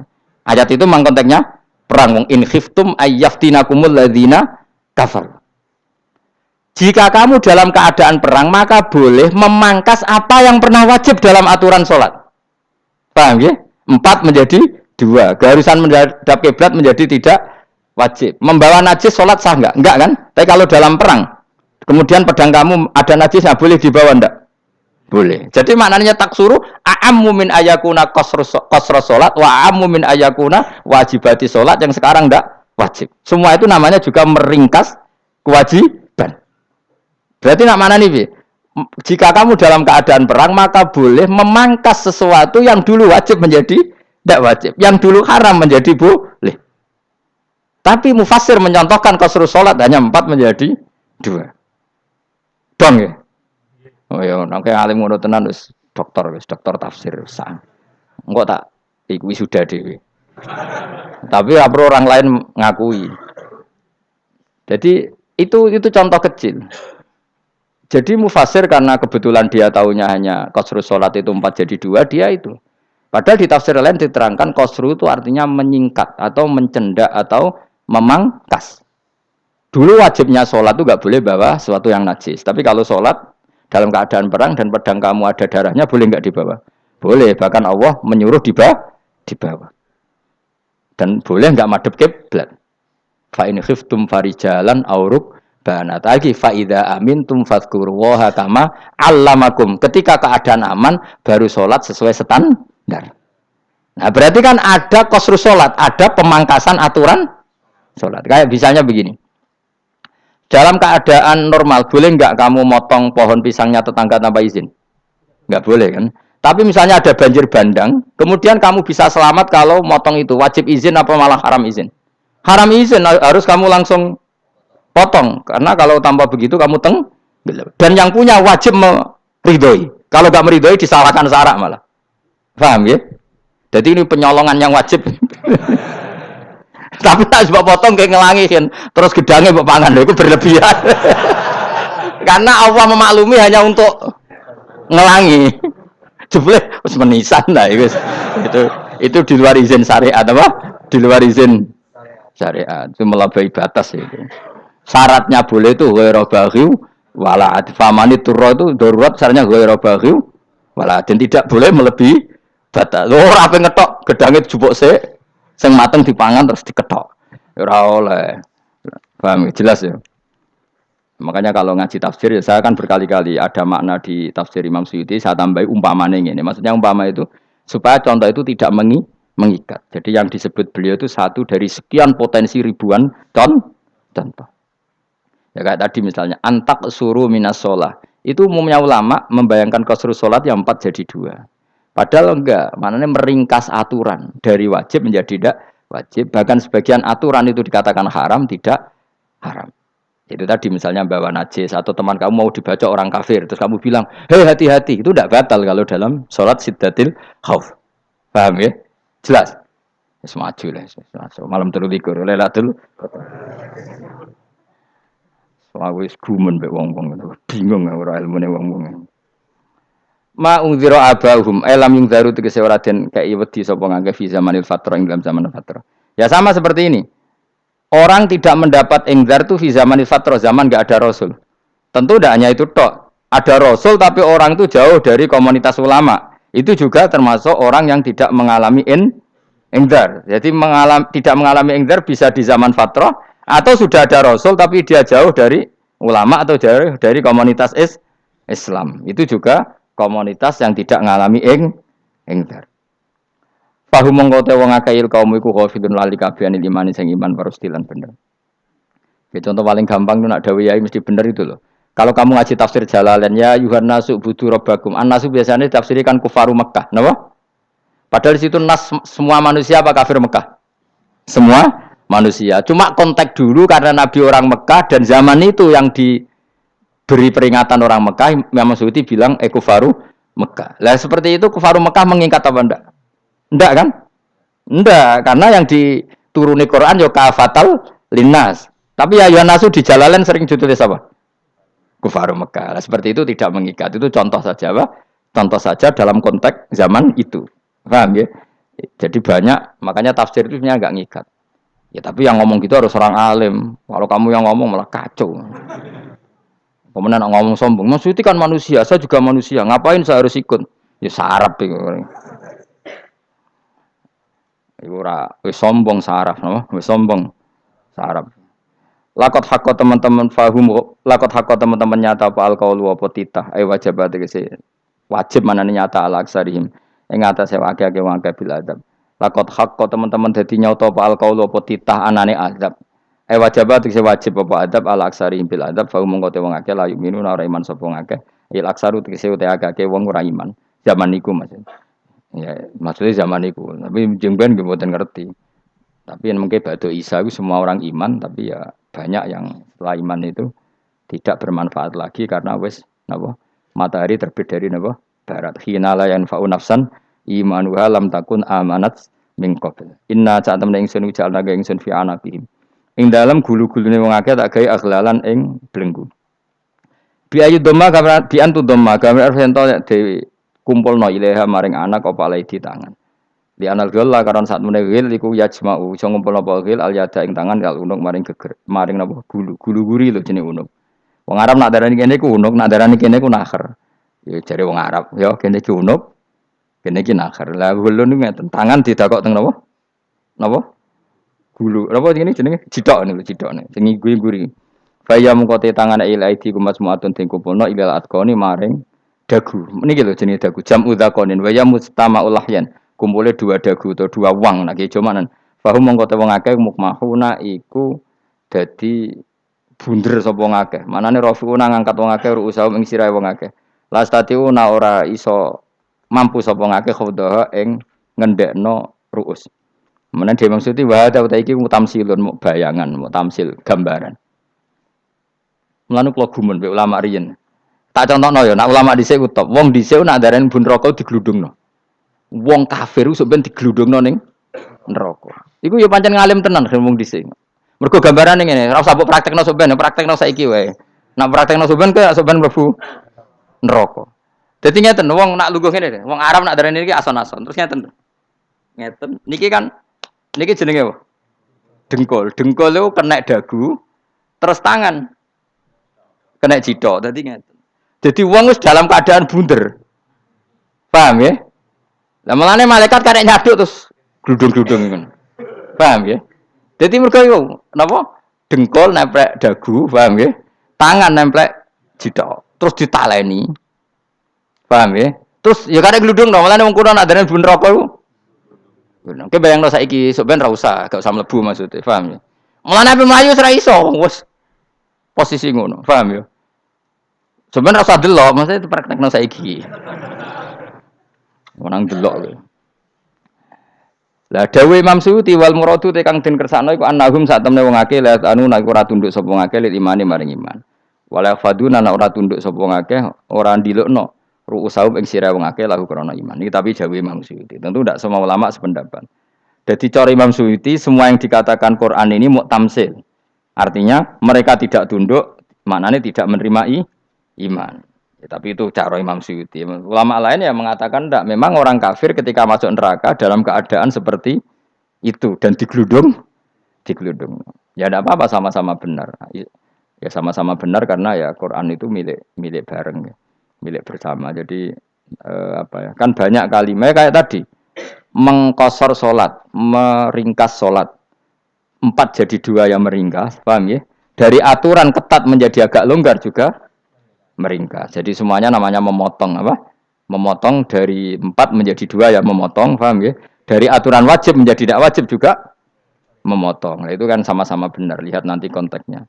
Ayat itu memang konteksnya perang. In khiftum ayyaftinakumul ladzina kafar. Jika kamu dalam keadaan perang, maka boleh memangkas apa yang pernah wajib dalam aturan sholat. Paham ya? 4 menjadi 2. Keharusan menghadap kiblat menjadi tidak wajib. Membawa najis sholat sah enggak? Enggak kan? Tapi kalau dalam perang, kemudian pedang kamu ada najisnya, boleh dibawa enggak? Boleh. Jadi maknanya taksuru, a'ammu min ayakuna qasra sholat, wa a'ammu min ayakuna wajibati sholat yang sekarang enggak wajib. Semua itu namanya juga meringkas kewajiban. Berarti nak mana nih, Bi? Jika kamu dalam keadaan perang, maka boleh memangkas sesuatu yang dulu wajib menjadi tidak wajib. Yang dulu haram menjadi boleh. Tapi mufassir mencontohkan qasru sholat hanya 4 menjadi 2. Dong ya? Oh ya, nangke alim ngono tenan wis dokter tafsir sang. Engko tak iku sudah dhewe. Tapi apa orang lain ngakui. Jadi itu contoh kecil. Jadi mufasir karena kebetulan dia tahunya hanya qasru sholat itu 4 jadi 2, dia itu. Padahal di tafsir lain diterangkan qasru itu artinya menyingkat atau mencendak atau memangkas. Dulu wajibnya sholat itu nggak boleh bawa sesuatu yang najis. Tapi kalau sholat dalam keadaan perang dan pedang kamu ada darahnya, boleh nggak dibawa? Boleh. Bahkan Allah menyuruh dibawa. Dan boleh nggak madhep kiblat. Fa in khiftum farijalan auruk banat lagi faida amintum fadzkurullaha kama allamakum. Ketika keadaan aman baru sholat sesuai standar. Nah berarti kan ada qasru sholat, ada pemangkasan aturan sholat. Kayak misalnya begini. Dalam keadaan normal boleh nggak kamu motong pohon pisangnya tetangga tanpa izin? Nggak boleh kan? Tapi misalnya ada banjir bandang, kemudian kamu bisa selamat kalau motong itu wajib izin apa malah haram izin? Haram izin, harus kamu langsung potong, karena kalau tanpa begitu kamu dan yang punya wajib meridhoi. Kalau nggak meridhoi disalahkan syarak malah. Paham ya? Jadi ini penyolongan yang wajib. Tapi tak sebab potong kayak ngelangihin, terus gedangnya mbok pangan, itu berlebihan. Karena Allah memaklumi hanya untuk ngelangi. Jebule wis menisan lah itu di luar izin syariat apa? Di luar izin syariat. Itu melampaui batas itu. Syaratnya boleh itu ghairu baghi wala adfamani turra itu darurat syaratnya ghairu baghi wala dan tidak boleh melebihi batas. Ora ape ngetok gedangnya jupuk sik sing mateng dipangan terus diketok. Ora oleh. Paham jelas ya. Makanya kalau ngaji tafsir ya saya kan berkali-kali ada makna di tafsir Imam Suyuti saya tambahi umpamanya ini. Maksudnya umpama itu supaya contoh itu tidak mengikat. Jadi yang disebut beliau itu satu dari sekian potensi ribuan contoh. Ya kayak tadi misalnya antak suruh minas sholah. Itu umumnya ulama membayangkan qasru sholat yang 4 jadi 2. Padahal enggak, maknanya meringkas aturan dari wajib menjadi tidak Wajib. Bahkan sebagian aturan itu dikatakan haram, tidak haram. Itu tadi misalnya bawa najis atau teman kamu mau dibaca orang kafir, terus kamu bilang, hei hati-hati, itu tidak batal kalau dalam sholat siddatil khauf. Paham ya? Jelas? Semaju lah. Malam terus likur, lelatul. Soalnya wis gumen mbek wong-wong bingung ora ilmune wong-wong. Ma ungzira abahum elam yung daru tegese ora den kei wedi sapa ngangge fi zamanil fatrah ing dalam zaman fatrah. Ya sama seperti ini. Orang tidak mendapat engzar itu fi zamanil fatrah, zaman enggak ada rasul. Tentu tidak hanya itu tok. Ada rasul tapi orang itu jauh dari komunitas ulama. Itu juga termasuk orang yang tidak mengalami engzar. Jadi tidak mengalami engzar bisa di zaman fatrah atau sudah ada rasul tapi dia jauh dari ulama atau jauh dari komunitas Islam. Itu juga komunitas yang tidak mengalami engzar. Fahum mongko te wong akeh kaum iku ghafilun lali kabehane imane sing iman parustilan bener. Ya contoh paling gampang itu nak dawuh yai mesti bener itu loh. Kalau kamu ngaji tafsir Jalalain ya yuhan nasu budu rabbakum. An-nasu biasanya tafsirkan kufaru Mekah, napa? Padahal di situ nas semua manusia apa kafir Mekah? Semua manusia. Cuma konteks dulu karena Nabi orang Mekah dan zaman itu yang diberi peringatan orang Mekah, Imam Suyuti bilang kufaru Mekah. Lah seperti itu kufaru Mekah mengikat apa enggak? Enggak kan? Enggak, karena yang dituruni Quran ya kafatal linnas. Tapi ya nasu di Jalalain sering ditulis apa? Kufaru Mekah. Nah, seperti itu tidak mengikat. Itu contoh saja, Pak. Contoh saja dalam konteks zaman itu. Paham ya? Jadi banyak, makanya tafsir itu sebenarnya enggak ngikat. Ya tapi yang ngomong gitu harus orang alim. Kalau kamu yang ngomong malah kacau. Kemudian ngomong sombong. Maksudnya kan manusia, saya juga manusia. Ngapain saya harus ikut? Ya sarap itu. Iku ora wis sombong saraf, no? Wis sombong saraf. Lakot hakko teman-teman fahum, lakot hakko teman-teman nyata apa alqaulu apa titah, wajib tegese wajib manane nyata ala aksarihim. Ing atase akeh-akeh wong akeh bil adab. Lakot hakko teman-teman dadi nyata apa alqaulu apa titah anane adab. Wajib tegese wajib apa adab ala aksarihim bil adab, fahum mongko te wong akeh la yu'minu ora iman sapa wong akeh. Il aksaru tegese uta akeh wong ora iman. Zaman niku Mas. Ya, maksudnya zaman itu. Tapi jengben gue buatan ngerti. Tapi yang mungkin batu Isa itu semua orang iman, tapi ya banyak yang setelah iman itu tidak bermanfaat lagi karena wes napa matahari terbit dari napa barat. Hinala yang fa'u nafsan imanuha lam takun amanat min qabl. Inna saat temen ingsun ucal naga ingsun fi anaqihim. Ing dalam gulu-gulune wong akeh tak gawe aghlalan ing belenggu. Bi ayu dhamma kamran bi antu dhamma kamran ento dewi kumpulno ilaha maring anak apa alai di tangan. Di anal gala karon saat menegil iku yajma'u iso ngumpulno apa gil al yada ing tangan kal unuk maring geger maring napa gulu guri lho jenenge unuk. Wong Arab nak darani kene iku unuk, nak darani kene iku nakher. Ya jare wong Arab, ya kene iki unuk, kene iki nakher. Lah gulu niku ngeten, tangan didakok teng napa? Napa? Gulu. Napa jenenge cidok niku cidokne. Sing guri. Faya mungkote tangan ilaidi kumas muatun ting kumpulno ilal atqoni maring dagu. Niki lho jenenge dagu. Jam udzakonin wa ya mustama'ul lahyan. Kumpule dua dagu atau dua wang nek jomanan. Fahum mongko te wong akeh mukmahuna iku dadi bunder sapa wong akeh. Manane rafiuna ngangkat wong akeh ruusahum ing sirahe wong akeh. Lastatiuna ora iso mampu sapa wong akeh khodaha ing ngendhekno ruus. Menan dhewe maksudi wa ta iki mutamsilun muk bayangan, muk tamsil gambaran. Mulane kula gumun mbek ulama riyen. Tak contohno ya, nek ulama dhisik utop, wong dhisik nak darani bun neraka digludungno. Wong kafir sok ben digludungno ning neraka. Iku ya pancen ngalim tenan wong dhisik. Mergo gambarane ngene, ora usah mbok praktekno sok ben, praktekno saiki wae. Nek praktekno sok ben kaya sok ben mlebu neraka. Dadi ngeten, wong nak lungguh ngene, wong Arab nak darani iki ason-ason. Terus ngeten. Ngeten. Niki jenenge apa? Dengkul. Dengkul itu kena dagu, terus tangan kena cidok. Dadi ngeten. Jadi wong wis dalam keadaan bunder. Paham ya? Lah malane malaikat karek nyaduk terus gludung-gludung ngono. Paham ya? Jadi mergo yo napa? Dengkul nemplek dagu, paham ya? Tangan nemplek cidok. Terus ditaleni. Paham ya? Terus ya karek gludung dong, malane wong kuno nak dene bun neraka iku. Oke bayangno saiki sok ben ra usah, gak usah mlebu maksudnya, paham ya? Mulane ape mlayu ora iso, wis posisi ngono, paham ya? Sebenarnya rasa delok, maksudnya itu praktekno saiki. Orang delok lho. Lah dawuh Imam Suyuti wal muradu te kang den kersakno iku annahum sak temne wong akeh la anu nek ora tunduk sapa wong akeh lil imani maring iman. Wala faduna nek ora tunduk sapa wong akeh ora ndilukno ru'usahum ing sira wong akeh lahu krana iman. Iki tapi dawuh Imam Suyuti. Tentu tidak semua ulama sependapat. Jadi cara Imam Suyuti semua yang dikatakan Quran ini mau tamsil. Artinya mereka tidak tunduk, maknanya tidak menerima iman. Ya, tapi itu cara Imam Suyuti. Ulama lain yang mengatakan tidak. Memang orang kafir ketika masuk neraka dalam keadaan seperti itu dan digeludung. Ya tidak apa-apa sama-sama benar. Ya sama-sama benar karena ya Quran itu milik bareng, ya. Milik bersama. Jadi apa ya? Kan banyak kalimat kayak tadi mengkosor solat, meringkas solat. 4 jadi 2 yang meringkas, paham ya? Dari aturan ketat menjadi agak longgar juga meringkas. Jadi semuanya namanya memotong apa? Memotong dari 4 menjadi 2 ya memotong, paham ya? Dari aturan wajib menjadi tidak wajib juga memotong. Nah, itu kan sama-sama benar. Lihat nanti konteksnya.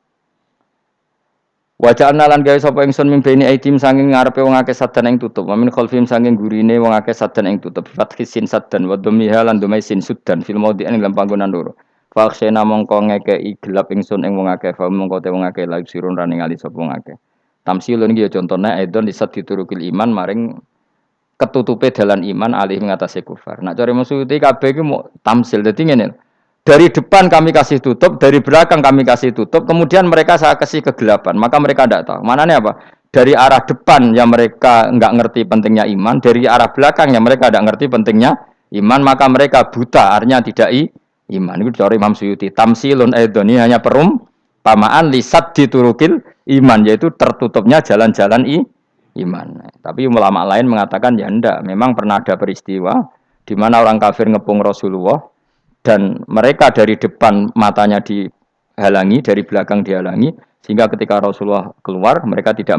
Waja'alna lan gawe sapa ingsun mimpeni aitim saking ngarepe wong akeh sadan ing tutup. Wa min khalfihim saking gurine wong akeh sadan ing tutup. Fathisin sadan wa dhammiha lan dhamai sin sudan fil maudhi'in ing panggonan loro. Fakhsena mongko ngekeki gelap ingsun ing wong akeh, fa mongko te wong akeh laib sirun ra ningali sapa wong akeh. Tamsilun iki ya contone aidon disat diturukil iman maring ketutupe dalan iman alih ngatasi kufar. Nak cara maksud kabeh iki mau tamsil. Dadi ngene. Dari depan kami kasih tutup, dari belakang kami kasih tutup, kemudian mereka saya kasih kegelapan. Maka mereka tidak tahu. Mananya apa? Dari arah depan yang mereka enggak ngerti pentingnya iman, dari arah belakang yang mereka tidak ngerti pentingnya iman, maka mereka buta, artinya tidak iman. Itu dari Imam Suyuti. Tamsilun aidoni hanya perumpamaan lisat diturukil iman, yaitu tertutupnya jalan-jalan iman. Tapi ulama lain mengatakan ya enggak. Memang pernah ada peristiwa di mana orang kafir ngepung Rasulullah, dan mereka dari depan matanya dihalangi, dari belakang dihalangi, sehingga ketika Rasulullah keluar mereka tidak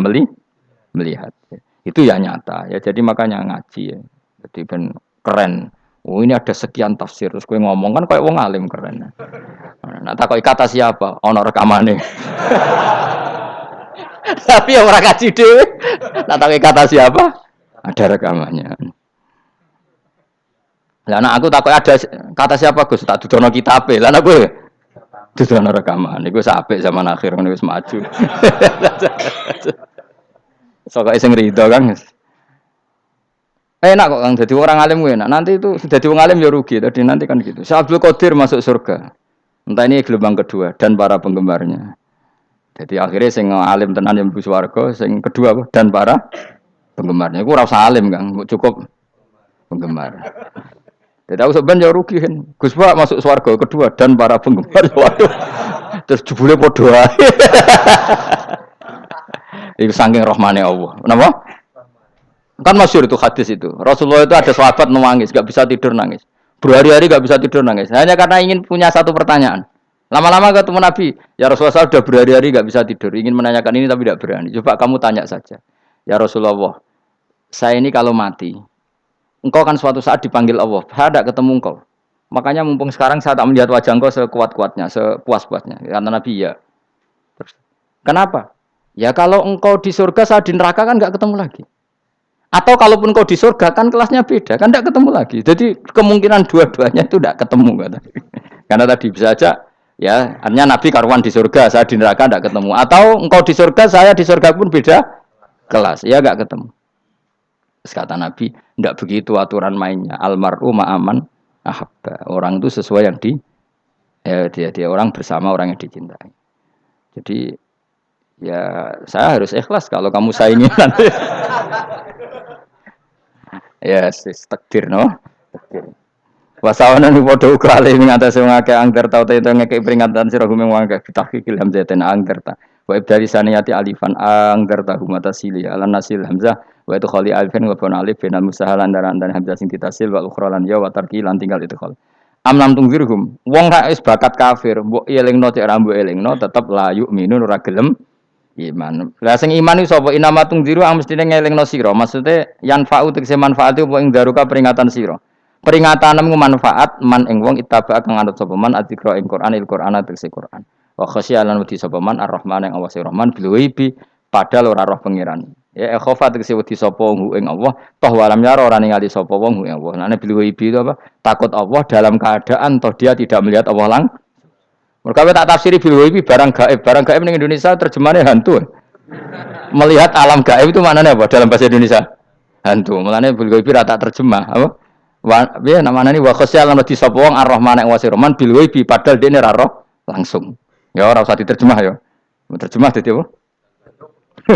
melihat. Itu ya nyata ya. Jadi makanya ngaji ya. Jadi ben keren. Oh ini ada sekian tafsir. Terus gue ngomong kan kayak wong alim keren. Nah takoi kata siapa? Ono rekamane. Tapi orang ngaji dhewe. Nah takoi kata siapa? Ada rekamannya. Lah anak aku takut ada kata siapa Gus tak dudono kitabe. Lah anak gue dudono rekaman. Iku apik zaman akhir ngono wis maju. Sok sing rido Kang. Enak kok Kang dadi orang alim gue enak. Nanti itu dadi wong alim ya rugi. Tadi nanti kan gitu. Syekh Abdul Qadir masuk surga. Entah ini gelombang kedua dan para penggemarnya. Jadi akhirnya sing alim tenan yang mlebu swarga, sing kedua apa? Dan para penggemarnya. Iku ora usah alim Kang, cukup penggemar. Tidak tahu sebenarnya rugi kan. Gus Pak masuk swarga kedua dan para penggemar. Waduh. Terus jebule padha ae. Itu saking rahmane Allah. Kenapa? Kan masyhur itu hadis itu. Rasulullah itu ada sahabat nangis, enggak bisa tidur nangis. Berhari-hari enggak bisa tidur nangis. Hanya karena ingin punya satu pertanyaan. Lama-lama ketemu Nabi, ya Rasulullah saya sudah berhari-hari enggak bisa tidur, ingin menanyakan ini tapi tidak berani. Coba kamu tanya saja. Ya Rasulullah, saya ini kalau mati, engkau kan suatu saat dipanggil Allah, saya tidak ketemu engkau. Makanya mumpung sekarang saya tak melihat wajah engkau sekuat-kuatnya, sepuas-puasnya. Kata Nabi, ya. Terus, kenapa? Ya kalau engkau di surga, saya di neraka kan enggak ketemu lagi. Atau kalaupun engkau di surga kan kelasnya beda, kan enggak ketemu lagi. Jadi kemungkinan dua-duanya itu enggak ketemu. Kata. Karena tadi bisa aja, ya artinya Nabi karuan di surga, saya di neraka enggak ketemu. Atau engkau di surga, saya di surga pun beda kelas, ya enggak ketemu. Kata Nabi, tidak begitu aturan mainnya. Almaru ma'aman ahabba. Orang itu sesuai yang dia orang bersama orang yang dicintai. Jadi ya saya harus ikhlas kalau kamu saingi nanti. Ya, takdir no. Takdir. Wasawana nu padha uga ali ing atase wong akeh angger tau te ngekek peringatan sira gumeng wong akeh bitahqiqil hamzatain angger ta. Wa ibdali saniyati alifan angger ta humata sili ala nasil hamzah wa itu khali alifan wa bon alif binal musahal antara hamzah sing ditasil wa ukhra lan ya wa tarki lan tinggal itu khol. Amlam tungzirhum wong ra wis bakat kafir mbok elingno cek ra mbok elingno tetep la yu'minun ora gelem iman. Lah sing iman iku sapa inama tungziru ang mestine ngelingno sira. Maksude yanfa'u tegese manfaat apa ing daruka peringatan sira. Peringatanmu manfaat man ing wong ittaba kang anut sapa man adzikra ing Quran tegese Quran. Wa khasyalan wedi sapa man ar-Rahman ing awase Rahman bil ghaibi padahal ora roh pangeran. Ya khofa tegese wedi sapa wong ing Allah, toh walam yara ora ningali sapa wong ing Allah. Nah bil ghaibi itu apa? Takut Allah dalam keadaan toh dia tidak melihat Allah mereka tak tafsiri bil ghaibi barang gaib. Barang gaib ning Indonesia terjemahannya hantu. Melihat alam gaib itu maknanya apa dalam bahasa Indonesia? Hantu. Mulane bil ghaibi rata terjemah apa? Piye namanya ini wa khasyal lan di sapa wong ar-rahman wa sirman bil ghaibi padahal dene ra roh langsung. Ya ora usah diterjemah ya. Terjemah dadi apa?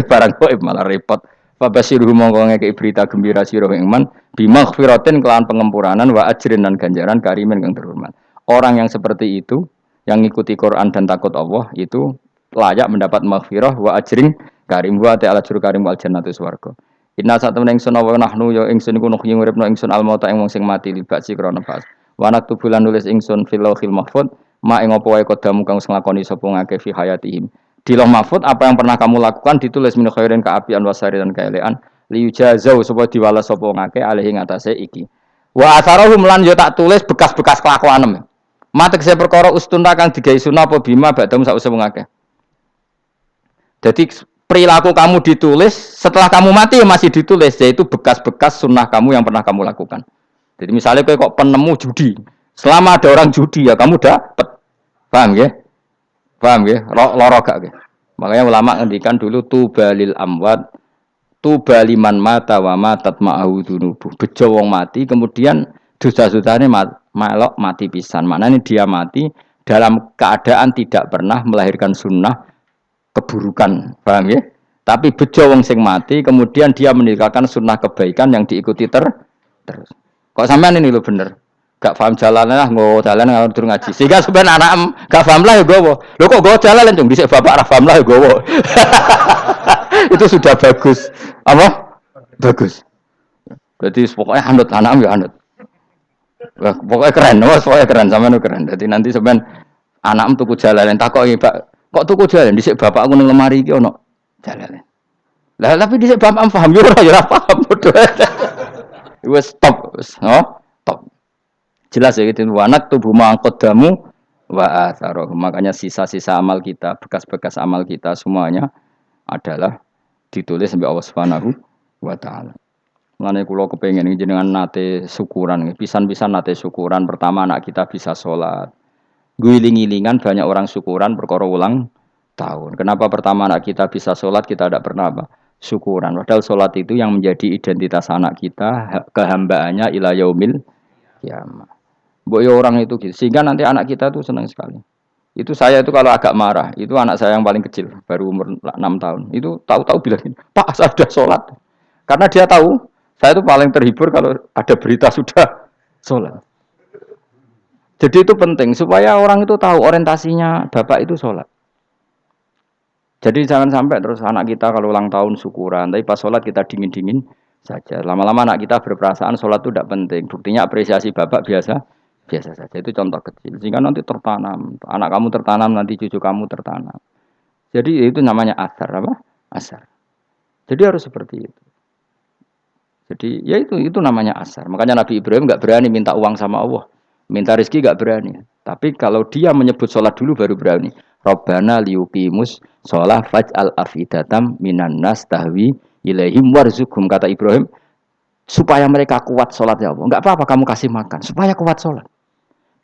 Barang gaib malah repot. Fa basiru mongko ngekeki berita gembira sira ing man bimaghfiratin kelawan pengempuranan wa ajrin dan ganjaran karimen kang terhormat. Orang yang seperti itu yang ngikuti Quran dan takut Allah itu layak mendapat maghfirah wa ajrin karim wa ta'ala juru karim wal jannatu swarga. Inna satamna ingsun wa nahnu ya ingsun iku nuhyi uripno ingsun al mauta ing wong sing mati libasi krana pas. Wa naktubulan nulis ingsun fil lauhil mahfuz ma ing apa wae kodamu kang wis nglakoni sapa ngake fi hayatihim. Di Lauh Mahfuz apa yang pernah kamu lakukan ditulis min khairin kaapian wasari dan kaelean liyujazau supaya diwales sapa ngake alih ing atase iki. Wa atharahum lan yo tak tulis bekas-bekas kelakuanem. Matek saya perkara ustun kang digawe sunah apa bima badam sak usah ngake. Jadi perilaku kamu ditulis setelah kamu mati masih ditulis yaitu bekas-bekas sunnah kamu yang pernah kamu lakukan. Jadi misalnya kok penemu judi, selama ada orang judi ya kamu dapat, paham ya? Paham ya? Loro gak ya? Makanya ulama ngendikan dulu tubalil amwat, tubaliman mata wa matat ma'ahu dunubuh. Bejo wong mati kemudian dosa-dosane melok mati pisan. Maknanya dia mati dalam keadaan tidak pernah melahirkan sunnah keburukan, paham ya? Tapi bejo wong sing mati, kemudian dia meninggalkan sunnah kebaikan yang diikuti terus. Kok sampean ini lo bener? Gak paham jalan lah, nggak jalan nggak turun ngaji. Sehingga sebenarnya anak gak paham lah ya gowo. Lo kok gue jalan cung? Disek bapak rafam lah ya gowo. Itu sudah bagus. Apa? Bagus. Berarti pokoknya anut anak ya anut. Wah, pokoknya keren, pokoknya keren sama nu keren. Jadi nanti sebenarnya anak tuku jalan takok pak. Kok tuku jalan? Disek bapak aku nang lemari iki ono jalan. Lah tapi disek bapak paham yo ora paham bodoh. Wes stop, no? Stop. Jelas ya gitu. Wanak tubuh mangkodamu wa atharoh. Makanya sisa-sisa amal kita, bekas-bekas amal kita semuanya adalah ditulis sampai Allah Subhanahu wa taala. Mulane kula kepengin jenengan nate syukuran, pisan-pisan nate syukuran. Pertama anak kita bisa sholat. Guling-gilingan banyak orang syukuran perkara ulang tahun. Kenapa pertama anak kita bisa sholat kita tidak pernah apa? Syukuran. Padahal sholat itu yang menjadi identitas anak kita, kehambaannya ila yaumil kiamah. Boyo orang itu gitu. Sehingga nanti anak kita tuh senang sekali. Itu saya itu kalau agak marah, itu anak saya yang paling kecil, baru umur 6 tahun. Itu tahu-tahu bilang, "Pak, saya sudah sholat." Karena dia tahu, saya itu paling terhibur kalau ada berita sudah sholat. Jadi itu penting supaya orang itu tahu orientasinya bapak itu sholat. Jadi jangan sampai terus anak kita kalau ulang tahun syukuran, tapi pas sholat kita dingin-dingin saja. Lama-lama anak kita berperasaan sholat itu tidak penting. Buktinya apresiasi bapak biasa saja. Itu contoh kecil. Sehingga nanti tertanam. Anak kamu tertanam, nanti cucu kamu tertanam. Jadi itu namanya asar apa? Asar. Jadi harus seperti itu. Jadi ya itu namanya asar. Makanya Nabi Ibrahim nggak berani minta uang sama Allah. Minta rezeki nggak berani. Tapi kalau dia menyebut sholat dulu baru berani. Rabbana liyuqimus sholat faj'al afidatam minan nas tahwi ilaihim warzuqhum, kata Ibrahim, supaya mereka kuat sholat ya Allah. Enggak apa-apa kamu kasih makan supaya kuat sholat.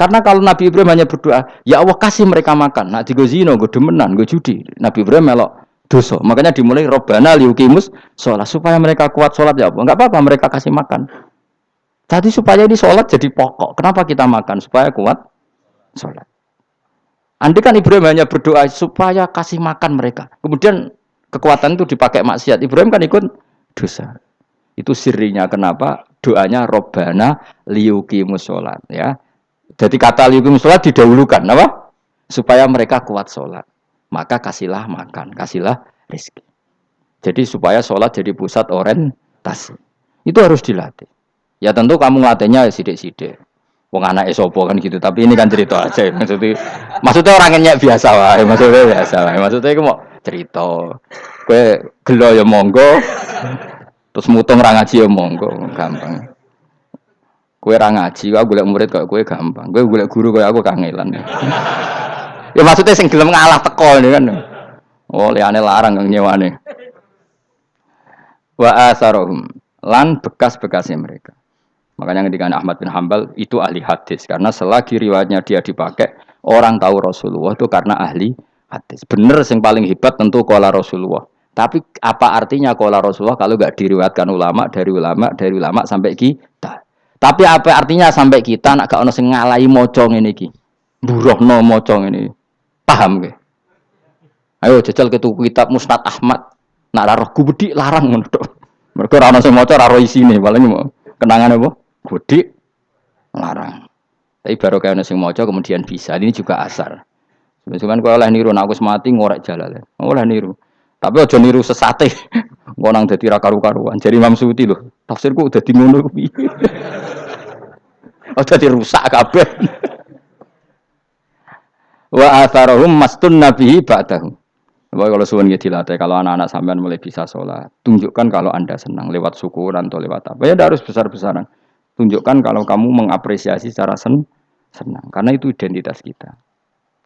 Karena kalau Nabi Ibrahim hanya berdoa, ya Allah kasih mereka makan. Nak digo zina, go demenan, go judi. Nabi Ibrahim melok dosa. Makanya dimulai Rabbana liyuqimus sholat supaya mereka kuat sholat ya Allah. Enggak apa-apa mereka kasih makan. Jadi supaya ini sholat jadi pokok. Kenapa kita makan? Supaya kuat sholat. Andai kan Ibrahim hanya berdoa supaya kasih makan mereka. Kemudian kekuatan itu dipakai maksiat. Ibrahim kan ikut dosa. Itu sirinya kenapa doanya Robbana liyuqimus sholat ya. Jadi kata liyuqimus sholat didahulukan apa? Supaya mereka kuat sholat. Maka kasihlah makan, kasihlah rezeki. Jadi supaya sholat jadi pusat orientasi. Itu harus dilatih. Ya tentu kamu ngelatihnya sidik-sidik. Wong anake sapa kan gitu, tapi ini kan cerita aja. Maksudnya orangnya biasa wae, Maksudnya iku mau cerita. Kowe gelo ya monggo. Terus mutung ra ngaji ya monggo, gampang. Kowe ra ngaji, aku golek murid kok kowe gampang. Kowe golek guru koyo aku kangelan. Ya maksudnya sing gelem ngalah teko kan. Oh, liyane larang kang nyewane. Wa asarahum lan bekas-bekasnya mereka. Makanya ketika Ahmad bin Hambal itu ahli hadis karena selagi riwayatnya dia dipakai orang tahu Rasulullah itu karena ahli hadis. Bener yang paling hebat tentu qala Rasulullah. Tapi apa artinya qala Rasulullah kalau nggak diriwayatkan ulama dari ulama sampai kita. Tapi apa artinya sampai kita nak gak ono sing ngalahi maca ngene iki. Mburohno maca ngene. Paham nggih? Ayo jajal ke tuku kitab Musnad Ahmad. Nak ora roh gubedi larang ngono tok. Mergo ora ono sing maca ora roh isine, paling kenangan apa? Gede larang. Tapi baru kayak nasi mojo kemudian bisa. Ini juga asar. Cuman kalau oleh niru, aku semati ngorek jalan. Oleh niru. Tapi aja niru sesate. Ngonang jadi karu-karuan. Jadi Imam Suyuti loh. Tafsirku udah ngono. Udah dirusak kabeh. Wa atharahum mastun nabihi ba'dahu. Kalau suwun gitu dilatih, kalau anak-anak sampean mulai bisa sholat, tunjukkan kalau anda senang lewat syukuran atau lewat apa. Ya harus besar-besaran. Tunjukkan kalau kamu mengapresiasi secara senang, karena itu identitas kita.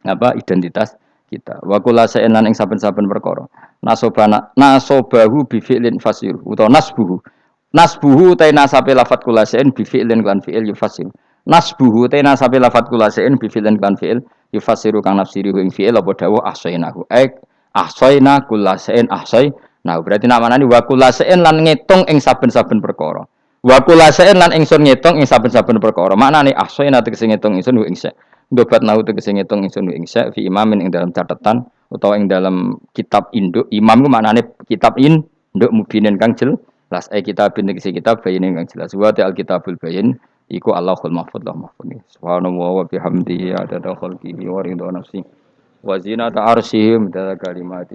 Apa identitas kita? Wa kula sa'enan ing saben-saben perkara. Nasobahu bi fi'lin fasir utawa nasbuhu. Nasbuhu ta nasabe lafat kula sa'en bi fi'lin lan fi'il yufasir. Nasbuhu ta nasabe lafat kula sa'en bi fi'lin lan fi'il yufasiru kang nafsiri ing fi'il apa dawuh ahsainahu. Ahsayna kullasain ahsay. Nah, berarti namanya wa kullasain lan ngitung ing saben-saben perkara. Wa kullasain lan ingsun ngitung ing saben-saben perkara. Maknane ahsayna tegese ngitung ingsun ing sa. Ndobat nau tegese ngitung ingsun ing sa fi imamin ing dalam catatan utawa ing dalam kitab induk. Imam ku maknane kitab induk mubinin kang jelas. Kitabin tegese kitab bayin kang jelas. Wa ta'al kitabul bayin iku Allahul mahfuz lah mahfuz. Subhanallah wa bihamdihi adada khalqihi wa ridha nafsi. Wa zinata arsyihim dada kalimati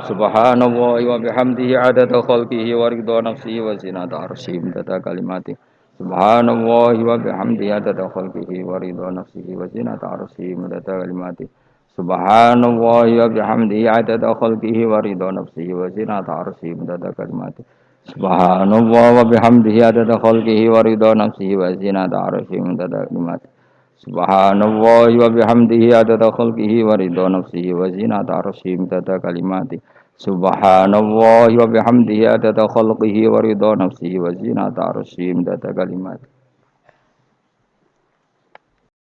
subhanallah wa bihamdihi adada khalqihi wa ridha nafsihi wa zinata arsyihim dada kalimati subhanallah wa bihamdihi adada khalqihi wa ridha nafsihi wa zinata arsyihim dada kalimati subhanallah wa bihamdihi adada khalqihi wa ridha nafsihi wa zinata arsyihim dada kalimati subhanallah wa bihamdihi adada khalqihi wa ridha nafsihi wa zinata arsyihim dada kalimati subhanallah wa bihamdihi adada khalqihi wa ridha nafsihi wa zinata arsyih adada kalimati subhanallah wa bihamdihi adada khalqihi wa ridha nafsihi wa zinata arsyih adada kalimati